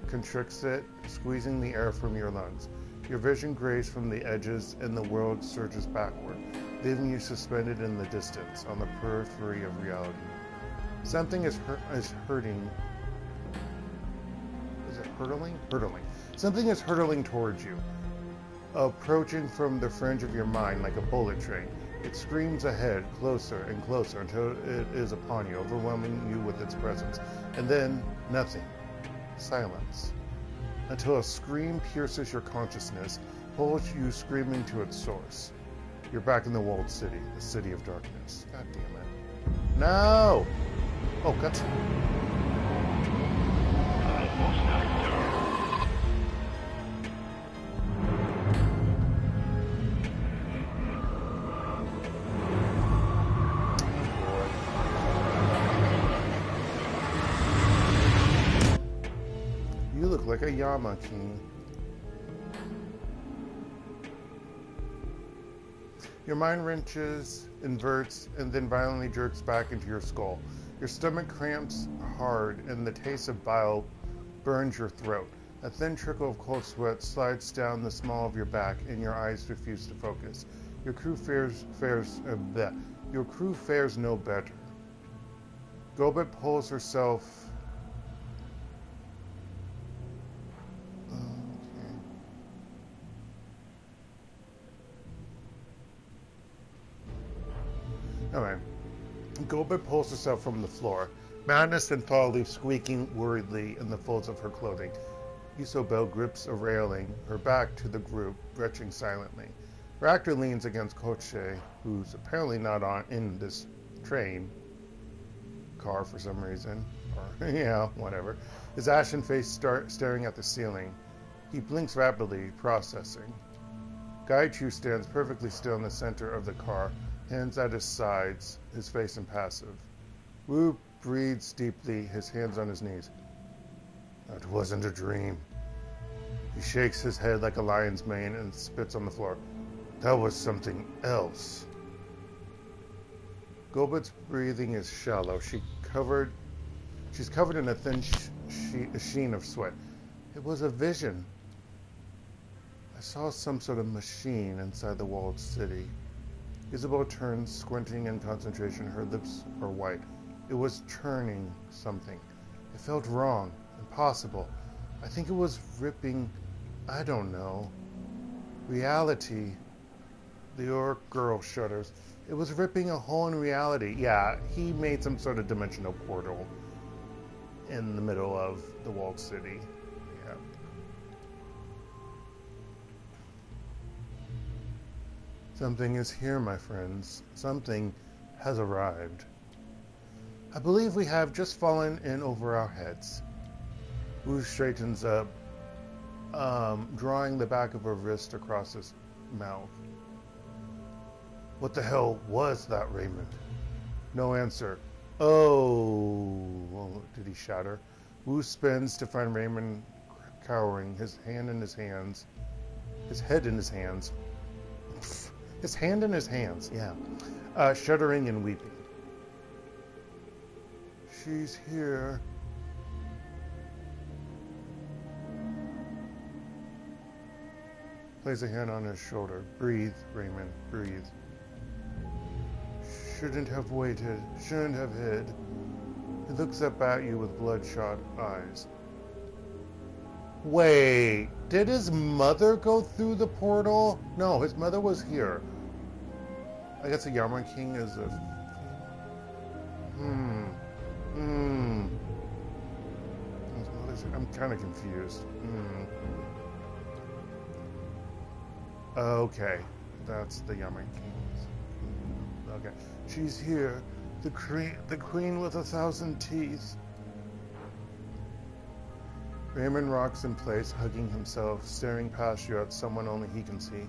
A: constricts it, squeezing the air from your lungs. Your vision grays from the edges, and the world surges backward, leaving you suspended in the distance, on the periphery of reality. Something is hurting. Is it hurtling? Hurtling. Something is hurtling towards you, approaching from the fringe of your mind like a bullet train. It screams ahead, closer and closer, until it is upon you, overwhelming you with its presence. And then, nothing. Silence. Until a scream pierces your consciousness, pulls you screaming to its source. You're back in the walled city, the city of darkness. God damn it. No! Oh, guts. You look like a Yama king. Your mind wrenches, inverts, and then violently jerks back into your skull. Your stomach cramps hard, and the taste of bile burns your throat. A thin trickle of cold sweat slides down the small of your back, and your eyes refuse to focus. Your crew fares no better. Gobet pulls herself. Alright. Gobet pulls herself from the floor. Madness and Thaw leave squeaking worriedly in the folds of her clothing. Isobel grips a railing, her back to the group, retching silently. Ractor leans against Koche, who's apparently not in this train car for some reason. Or, yeah, whatever. His ashen face staring at the ceiling. He blinks rapidly, processing. Gaichu stands perfectly still in the center of the car, hands at his sides, his face impassive. Wu breathes deeply, his hands on his knees. That wasn't a dream. He shakes his head like a lion's mane and spits on the floor. That was something else. Gobet's breathing is shallow. She's covered in a thin sheen of sweat. It was a vision. I saw some sort of machine inside the walled city. Isabel turns, squinting in concentration. Her lips are white. It was churning something. It felt wrong, impossible. I think it was ripping, I don't know, reality. The orc girl shudders. It was ripping a hole in reality. Yeah, he made some sort of dimensional portal in the middle of the walled city. Yeah. Something is here, my friends. Something has arrived. I believe we have just fallen in over our heads. Wu straightens up, drawing the back of her wrist across his mouth. What the hell was that, Raymond? No answer. Oh, well, did he shatter? Wu spins to find Raymond cowering, his hand in his hands, his head in his hands. His hand in his hands, yeah. Shuddering and weeping. She's here. Places a hand on his shoulder. Breathe, Raymond, breathe. Shouldn't have waited, shouldn't have hid. He looks up at you with bloodshot eyes. Wait, did his mother go through the portal? No, his mother was here. I guess the Yama King is a... I'm kind of confused. Okay, that's the Yama Kings. Okay, she's here. The queen with 1,000 teeth. Raymond rocks in place, hugging himself, staring past you at someone only he can see.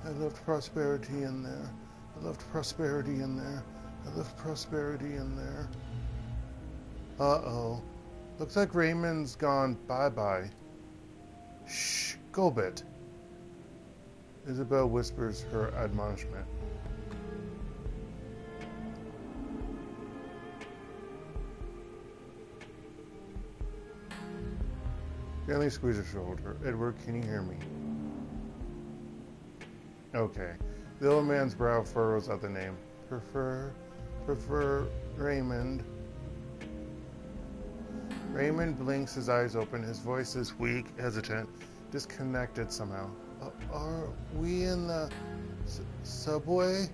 A: I left prosperity in there. I left prosperity in there. I left prosperity in there. Uh-oh. Looks like Raymond's gone bye-bye. Shh, Gobet. Isabel whispers her admonishment. Gently squeeze her shoulder. Edward, can you hear me? Okay. The old man's brow furrows at the name. Prefer Raymond. Raymond blinks, his eyes open. His voice is weak, hesitant, disconnected somehow. Are we in the subway?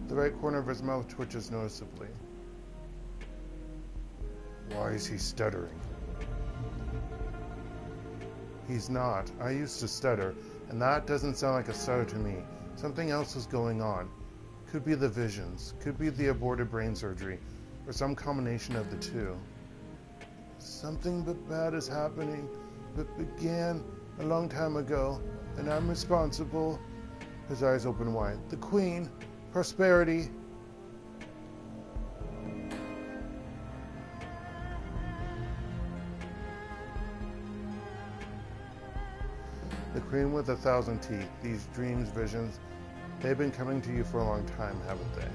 A: The right corner of his mouth twitches noticeably. Why is he stuttering? He's not. I used to stutter, and that doesn't sound like a stutter to me. Something else is going on. Could be the visions, could be the aborted brain surgery, or some combination of the two. Something bad is happening. It began a long time ago, and I'm responsible. His eyes open wide. The Queen, prosperity. The Queen with 1,000 teeth. These dreams, visions, they've been coming to you for a long time, haven't they?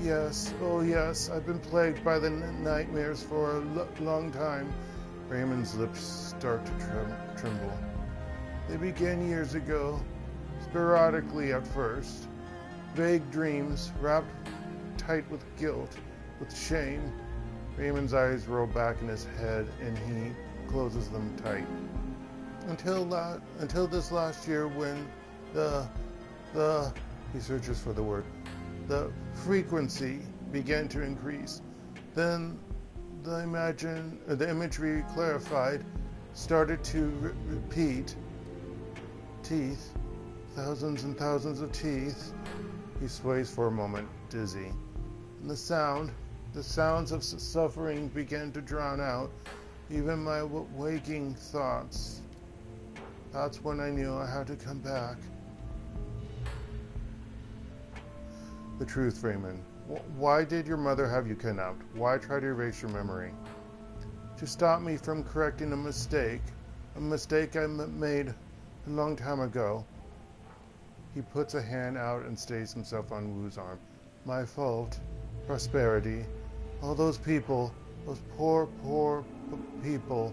A: Yes, oh yes, I've been plagued by the nightmares for a long time. Raymond's lips start to tremble. They began years ago, sporadically at first. Vague dreams, wrapped tight with guilt, with shame. Raymond's eyes roll back in his head, and he closes them tight. Until this last year when he searches for the word, the frequency began to increase. Then the imagery clarified, started to repeat. Teeth, thousands and thousands of teeth. He sways for a moment, dizzy. And the sounds of suffering began to drown out even my waking thoughts. That's when I knew I had to come back. The truth, Raymond. Why did your mother have you kidnapped? Why try to erase your memory? To stop me from correcting a mistake I made a long time ago. He puts a hand out and stays himself on Wu's arm. My fault. Prosperity. All those people. Those poor people.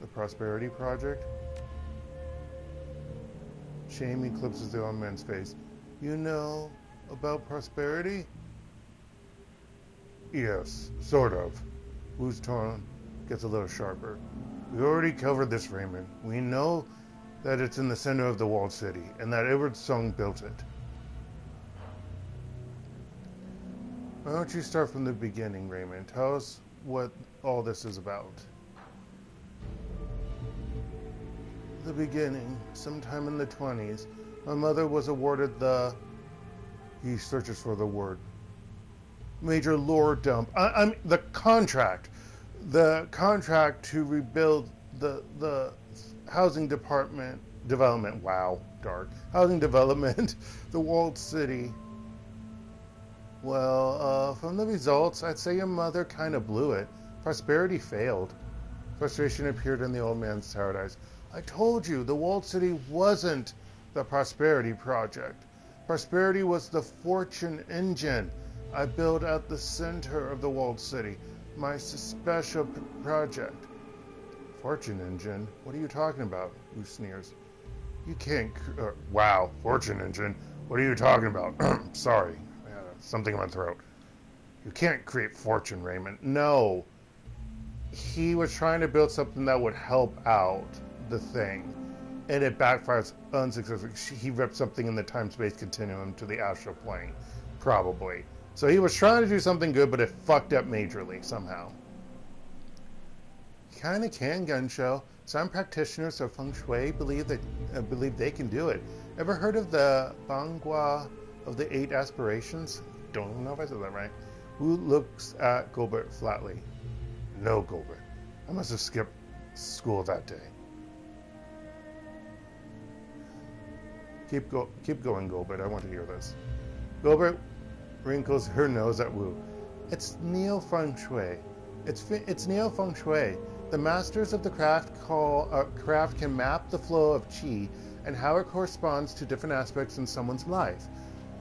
A: The Prosperity Project? Shame eclipses the old man's face. You know about prosperity? Yes, sort of. Wu's tone gets a little sharper. We already covered this, Raymond. We know that it's in the center of the walled city, and that Edward Sung built it. Why don't you start from the beginning, Raymond? Tell us what all this is about. The beginning, sometime in the 20s, my mother was awarded the... He searches for the word. Major lore dump. The contract. The contract to rebuild the housing development. Wow, dark. Housing development, the walled city. Well, from the results, I'd say your mother kind of blew it. Prosperity failed. Frustration appeared in the old man's tired eyes. I told you, the walled city wasn't the Prosperity Project. Prosperity was the fortune engine I built at the center of the walled city. My special project. Fortune engine? What are you talking about? Who sneers? You can't... wow, fortune engine. What are you talking about? Sorry. Something in my throat. You can't create fortune, Raymond. No. He was trying to build something that would help out the thing. And it backfires unsuccessfully. He ripped something in the time-space continuum to the astral plane. Probably. So he was trying to do something good, but it fucked up majorly somehow. Kinda can, Gunshow. Some practitioners of feng shui believe they can do it. Ever heard of the Bangua of the 8 aspirations? Don't know if I said that right. Wu looks at Gilbert flatly. No, Gilbert. I must have skipped school that day. Keep going, Gilbert. I want to hear this. Gilbert wrinkles her nose at Wu. It's neo feng shui. It's neo feng shui. The masters of the craft can map the flow of qi and how it corresponds to different aspects in someone's life.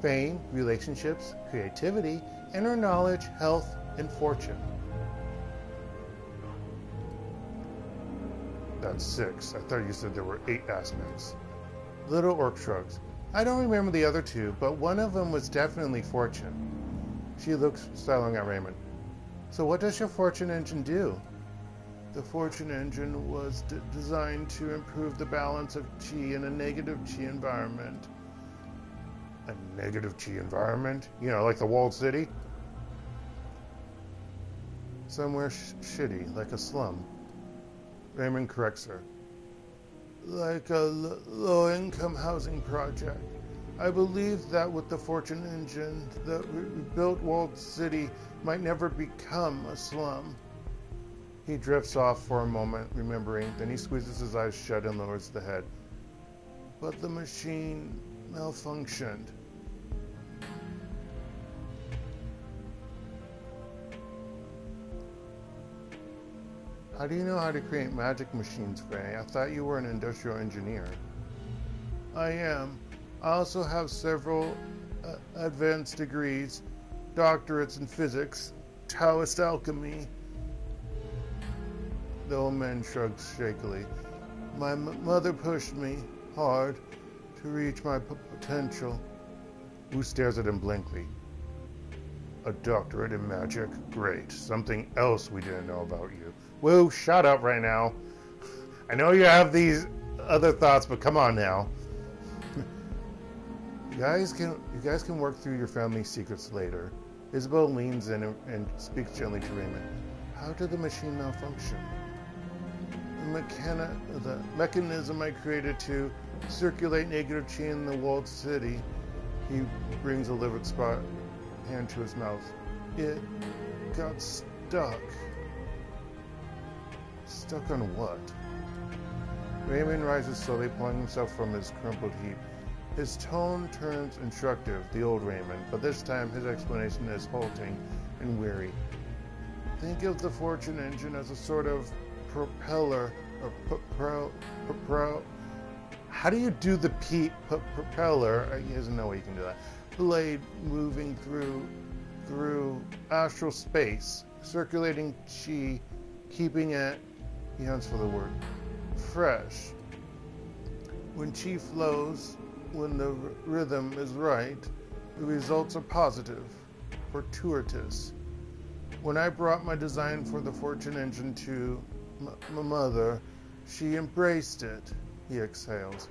A: Fame, relationships, creativity, inner knowledge, health, and fortune. That's 6. I thought you said there were 8 aspects. Little Orc shrugs. I don't remember the other 2, but one of them was definitely fortune. She looks sidelong at Raymond. So what does your fortune engine do? The fortune engine was designed to improve the balance of qi in a negative qi environment. A negative qi environment? You know, like the walled city? Somewhere shitty, like a slum. Raymond corrects her. Like a low-income housing project. I believe that with the fortune engine, the rebuilt walled city might never become a slum. He drifts off for a moment, remembering, then he squeezes his eyes shut and lowers the head. But the machine malfunctioned. How do you know how to create magic machines, Ray? I thought you were an industrial engineer. I am. I also have several advanced degrees, doctorates in physics, Taoist alchemy. The old man shrugs shakily. My mother pushed me hard to reach my potential. Wu stares at him blankly. A doctorate in magic? Great. Something else we didn't know about you. Wu, shut up right now. I know you have these other thoughts, but come on now. You guys can work through your family secrets later. Isabel leans in and speaks gently to Raymond. How did the machine malfunction? The mechanism I created to circulate negative chi in the walled city. He brings a livid spot hand to his mouth. It got stuck. Stuck on what? Raymond rises slowly, pulling himself from his crumpled heap. His tone turns instructive, the old Raymond, but this time his explanation is halting and weary. Think of the fortune engine as a sort of propeller, or how do you do the propeller? He doesn't know way you can do that. Blade moving through astral space, circulating chi, keeping it, he hunts for the word, fresh. When chi flows, when the rhythm is right, the results are positive, fortuitous. When I brought my design for the fortune engine to my mother, she embraced it, he exhales.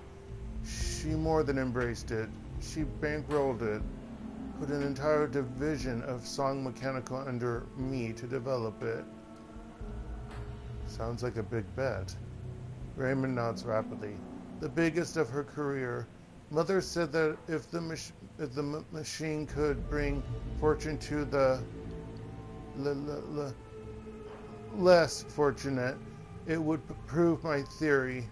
A: She more than embraced it. She bankrolled it, put an entire division of Song Mechanical under me to develop it. Sounds like a big bet. Raymond nods rapidly. The biggest of her career. Mother said that if the machine could bring fortune to the less fortunate, it would prove my theory.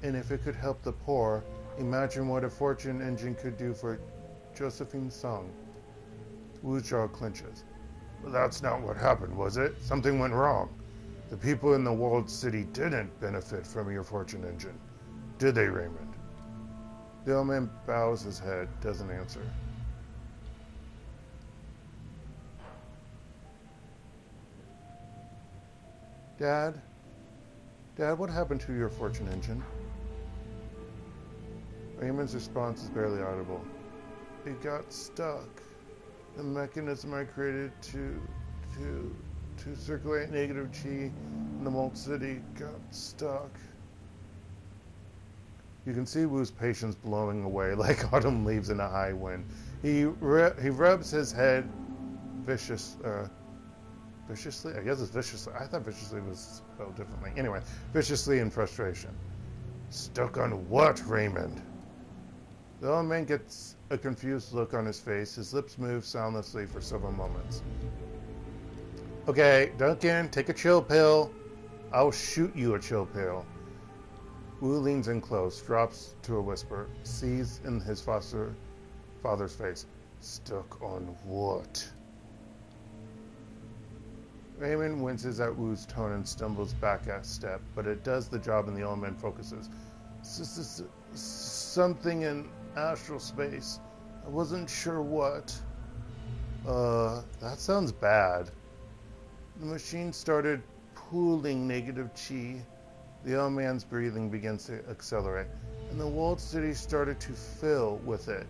A: And if it could help the poor, imagine what a fortune engine could do for Josephine Song. Wu's jaw clenches. Well, that's not what happened, was it? Something went wrong. The people in the walled city didn't benefit from your fortune engine. Did they, Raymond? The old man bows his head, doesn't answer. Dad, what happened to your fortune engine? Raymond's response is barely audible. It got stuck. The mechanism I created to circulate negative chi in the Mold City got stuck. You can see Wu's patience blowing away like autumn leaves in a high wind. He rubs his head viciously. I guess it's viciously. I thought viciously was spelled differently. Anyway, viciously in frustration. Stuck on what, Raymond? The old man gets a confused look on his face. His lips move soundlessly for several moments. Okay, Duncan, take a chill pill. I'll shoot you a chill pill. Wu leans in close, drops to a whisper, sees in his father's face. Stuck on what? Raymond winces at Wu's tone and stumbles back a step, but it does the job and the old man focuses. Something in astral space. I wasn't sure what. That sounds bad. The machine started pooling negative chi. The old man's breathing begins to accelerate, and the walled city started to fill with it.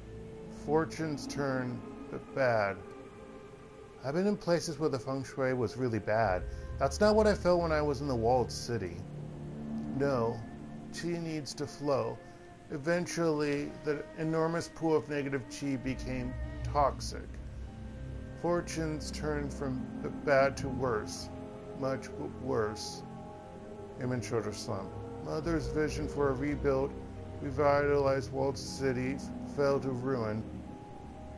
A: Fortunes turned bad. I've been in places where the feng shui was really bad. That's not what I felt when I was in the walled city. No, chi needs to flow. Eventually, the enormous pool of negative chi became toxic. Fortunes turned from bad to worse, much worse. Raymond's shoulders slump. Mother's vision for a rebuilt, revitalized walled city fell to ruin.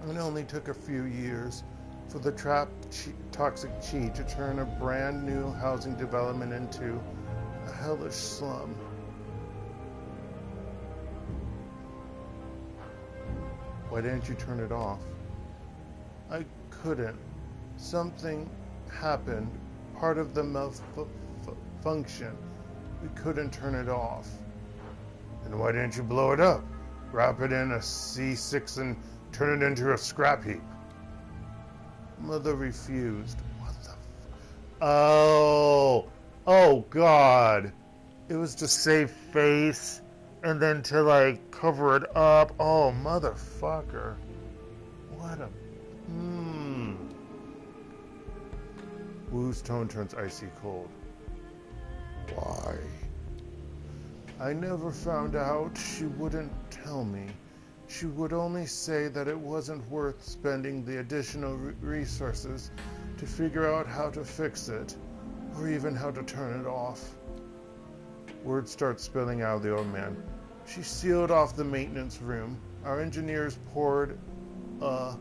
A: It only took a few years for the trapped toxic chi to turn a brand new housing development into a hellish slum. Why didn't you turn it off? I couldn't. Something happened. Part of the malfunction. We couldn't turn it off. And why didn't you blow it up? Wrap it in a C6 and turn it into a scrap heap? Mother refused. What the Oh God. It was to save face and then to like cover it up. Oh, motherfucker. What a... Wu's tone turns icy cold. Why? I never found out. She wouldn't tell me. She would only say that it wasn't worth spending the additional resources to figure out how to fix it, or even how to turn it off. Words start spilling out of the old man. She sealed off the maintenance room. Our engineers poured a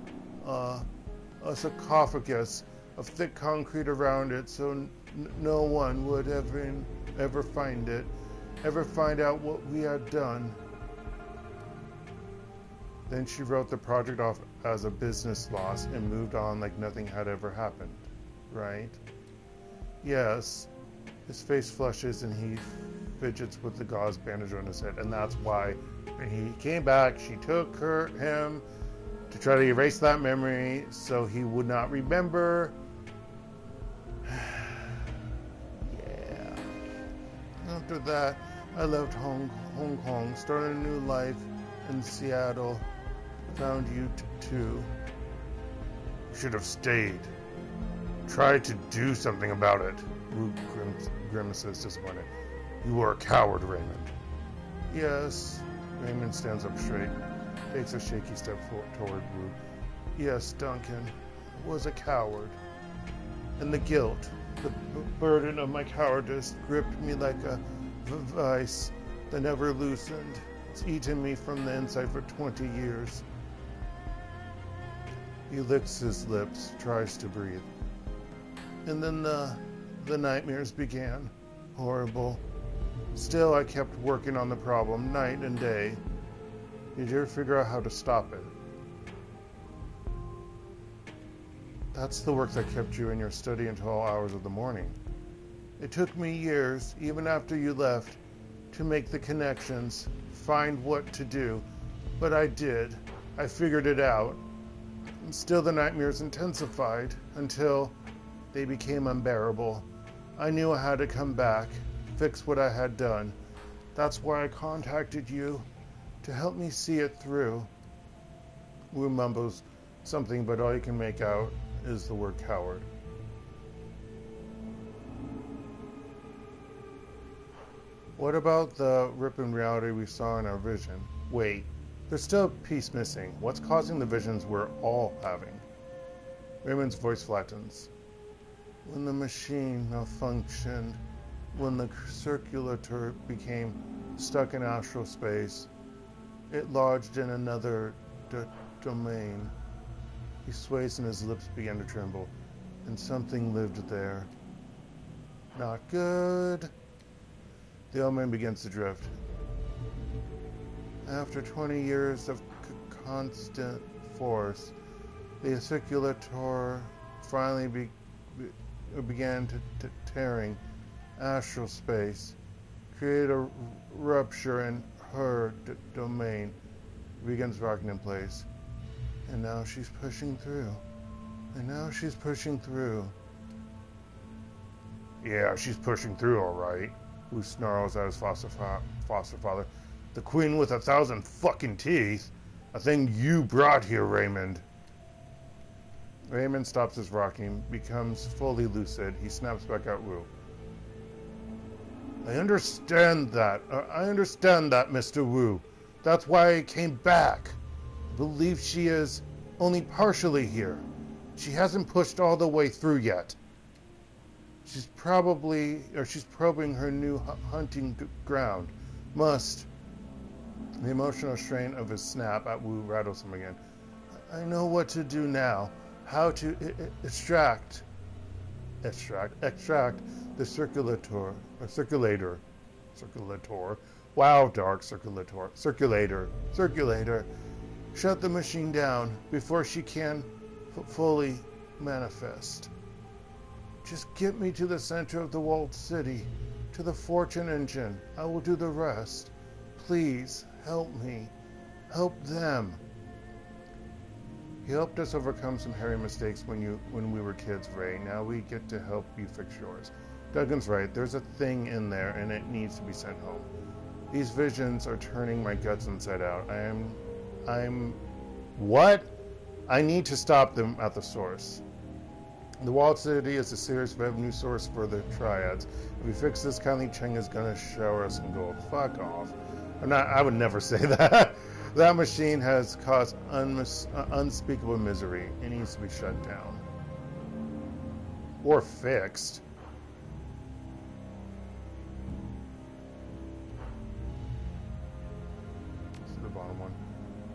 A: sarcophagus of thick concrete around it so no one would ever find out what we had done. Then she wrote the project off as a business loss and moved on like nothing had ever happened, right? Yes. His face flushes and he fidgets with the gauze bandage on his head, and that's why when he came back, she took him to try to erase that memory so he would not remember. Yeah. After that, I left Hong Kong, started a new life in Seattle. Found you too. You should have stayed. Tried to do something about it. Wu grimaces disappointed. You were a coward, Raymond. Yes. Raymond stands up straight, takes a shaky step toward Wu. Yes, Duncan, I was a coward. And the guilt, the burden of my cowardice gripped me like a vice that never loosened. It's eaten me from the inside for 20 years. He licks his lips, tries to breathe. And then the nightmares began. Horrible. Still, I kept working on the problem, night and day. Did you ever figure out how to stop it? That's the work that kept you in your study until all hours of the morning. It took me years, even after you left, to make the connections, find what to do. But I did. I figured it out. And still the nightmares intensified until they became unbearable. I knew I had to come back, fix what I had done. That's why I contacted you, to help me see it through. Wu mumbles something, but all you can make out is the word coward. What about the rip in reality we saw in our vision? Wait, there's still a piece missing. What's causing the visions we're all having? Raymond's voice flattens. When the machine malfunctioned, when the circulator became stuck in astral space, it lodged in another domain. He sways and his lips begin to tremble, and something lived there. Not good. The old man begins to drift. After 20 years of constant force, the circulator finally began to tearing astral space, create a rupture in her domain. It begins rocking in place. And now she's pushing through. Yeah, she's pushing through, all right. Who snarls at his foster father. The queen with 1,000 fucking teeth. A thing you brought here, Raymond. Raymond stops his rocking, becomes fully lucid. He snaps back at Wu. I understand that, Mr. Wu. That's why I came back. I believe she is only partially here. She hasn't pushed all the way through yet. She's probing her new hunting ground. The emotional strain of his snap at Wu rattles him again. I know what to do now. How to extract the circulator. Wow, dark circulator. Shut the machine down before she can fully manifest. Just get me to the center of the walled city, to the fortune engine. I will do the rest. Please, help me. Help them. He helped us overcome some hairy mistakes when we were kids, Ray. Now we get to help you fix yours. Duncan's right. There's a thing in there, and it needs to be sent home. These visions are turning my guts inside out. What? I need to stop them at the source. The walled city is a serious revenue source for the triads. If we fix this, Kylie Cheng is going to shower us in gold. Fuck off. I would never say that. That machine has caused unspeakable misery. It needs to be shut down. Or fixed. bottom one.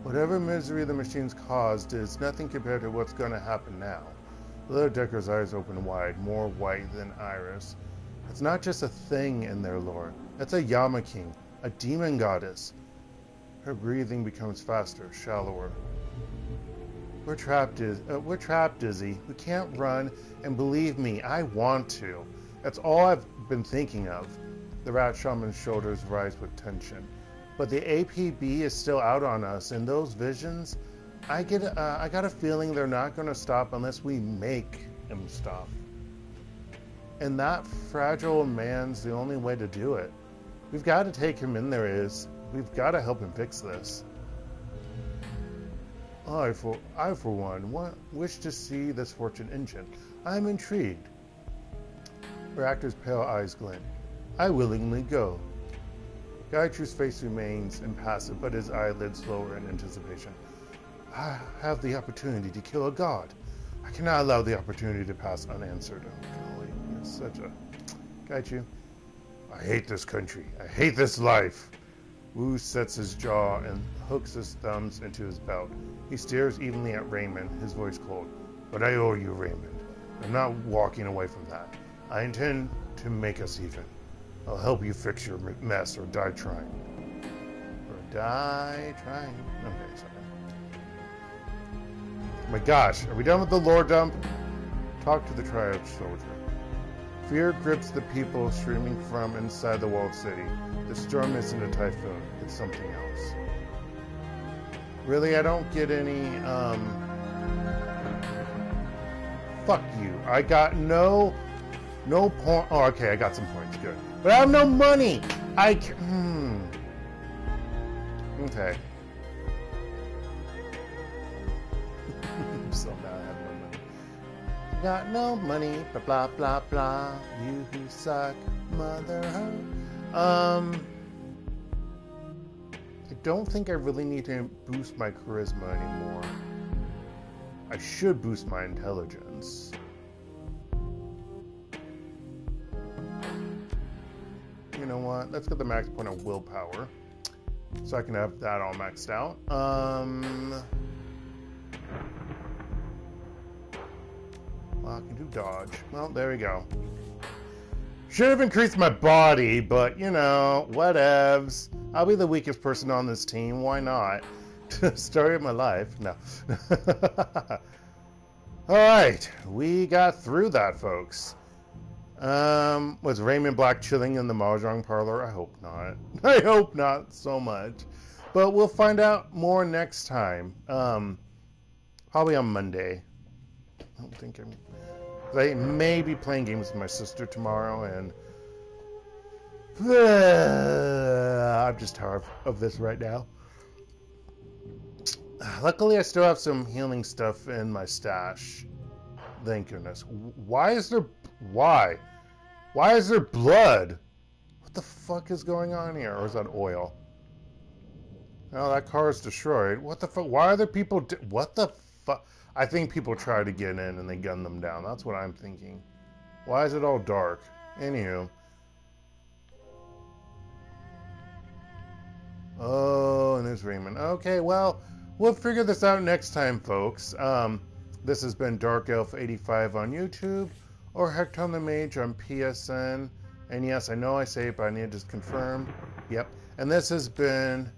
A: Whatever misery the machines caused is nothing compared to what's going to happen now. Little Decker's eyes open wide, more white than iris. It's not just a thing in their lore. It's a Yama King, a demon goddess. Her breathing becomes faster, shallower. We're trapped, Izzy. We can't run, and believe me, I want to. That's all I've been thinking of. The rat shaman's shoulders rise with tension. But the APB is still out on us, and those visions, I got a feeling they're not going to stop unless we make him stop. And that fragile man's the only way to do it. We've got to take him in there, Iz. We've got to help him fix this. I, for one, wish to see this fortune engine. I'm intrigued. Reactor's pale eyes glint. I willingly go. Gaichu's face remains impassive, but his eyelids lower in anticipation. I have the opportunity to kill a god. I cannot allow the opportunity to pass unanswered. Oh, golly, you're such a... Gaichu. I hate this country. I hate this life. Wu sets his jaw and hooks his thumbs into his belt. He stares evenly at Raymond, his voice cold. But I owe you, Raymond. I'm not walking away from that. I intend to make us even. I'll help you fix your mess or die trying. Or die trying. Okay, sorry. Oh my gosh, are we done with the lore dump? Talk to the triad soldier. Fear grips the people streaming from inside the walled city. The storm isn't a typhoon, it's something else. Really, I don't get any, Fuck you. I got no point. Oh, okay, I got some points, good. But I have no money! Okay. I'm so mad I have no money. Got no money, blah blah blah blah. You who suck, mother hoe. I don't think I really need to boost my charisma anymore. I should boost my intelligence. You know what? Let's get the max point of willpower, so I can have that all maxed out. Well, I can do dodge. Well, there we go. Should have increased my body, but you know, whatevs. I'll be the weakest person on this team. Why not? Story of my life. No. All right, we got through that, folks. Was Raymond Black chilling in the mahjong parlor? I hope not. I hope not so much. But we'll find out more next time. Probably on Monday. I don't think I may be playing games with my sister tomorrow, and I'm just tired of this right now. Luckily, I still have some healing stuff in my stash. Thank goodness. Why is there blood? What the fuck is going on here? Or is that oil? Oh, that car is destroyed. What the fuck? Why are there people? What the fuck? I think people try to get in and they gun them down. That's what I'm thinking. Why is it all dark? Anywho. Oh, and there's Raymond. Okay, well, we'll figure this out next time, folks. This has been DarkElf85 on YouTube, or HektontheMage on PSN. And yes, I know I say it, but I need to just confirm. Yep. And this has been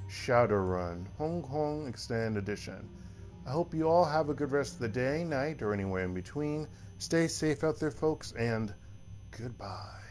A: Shadowrun, Hong Kong Extended Edition. I hope you all have a good rest of the day, night, or anywhere in between. Stay safe out there, folks, and goodbye.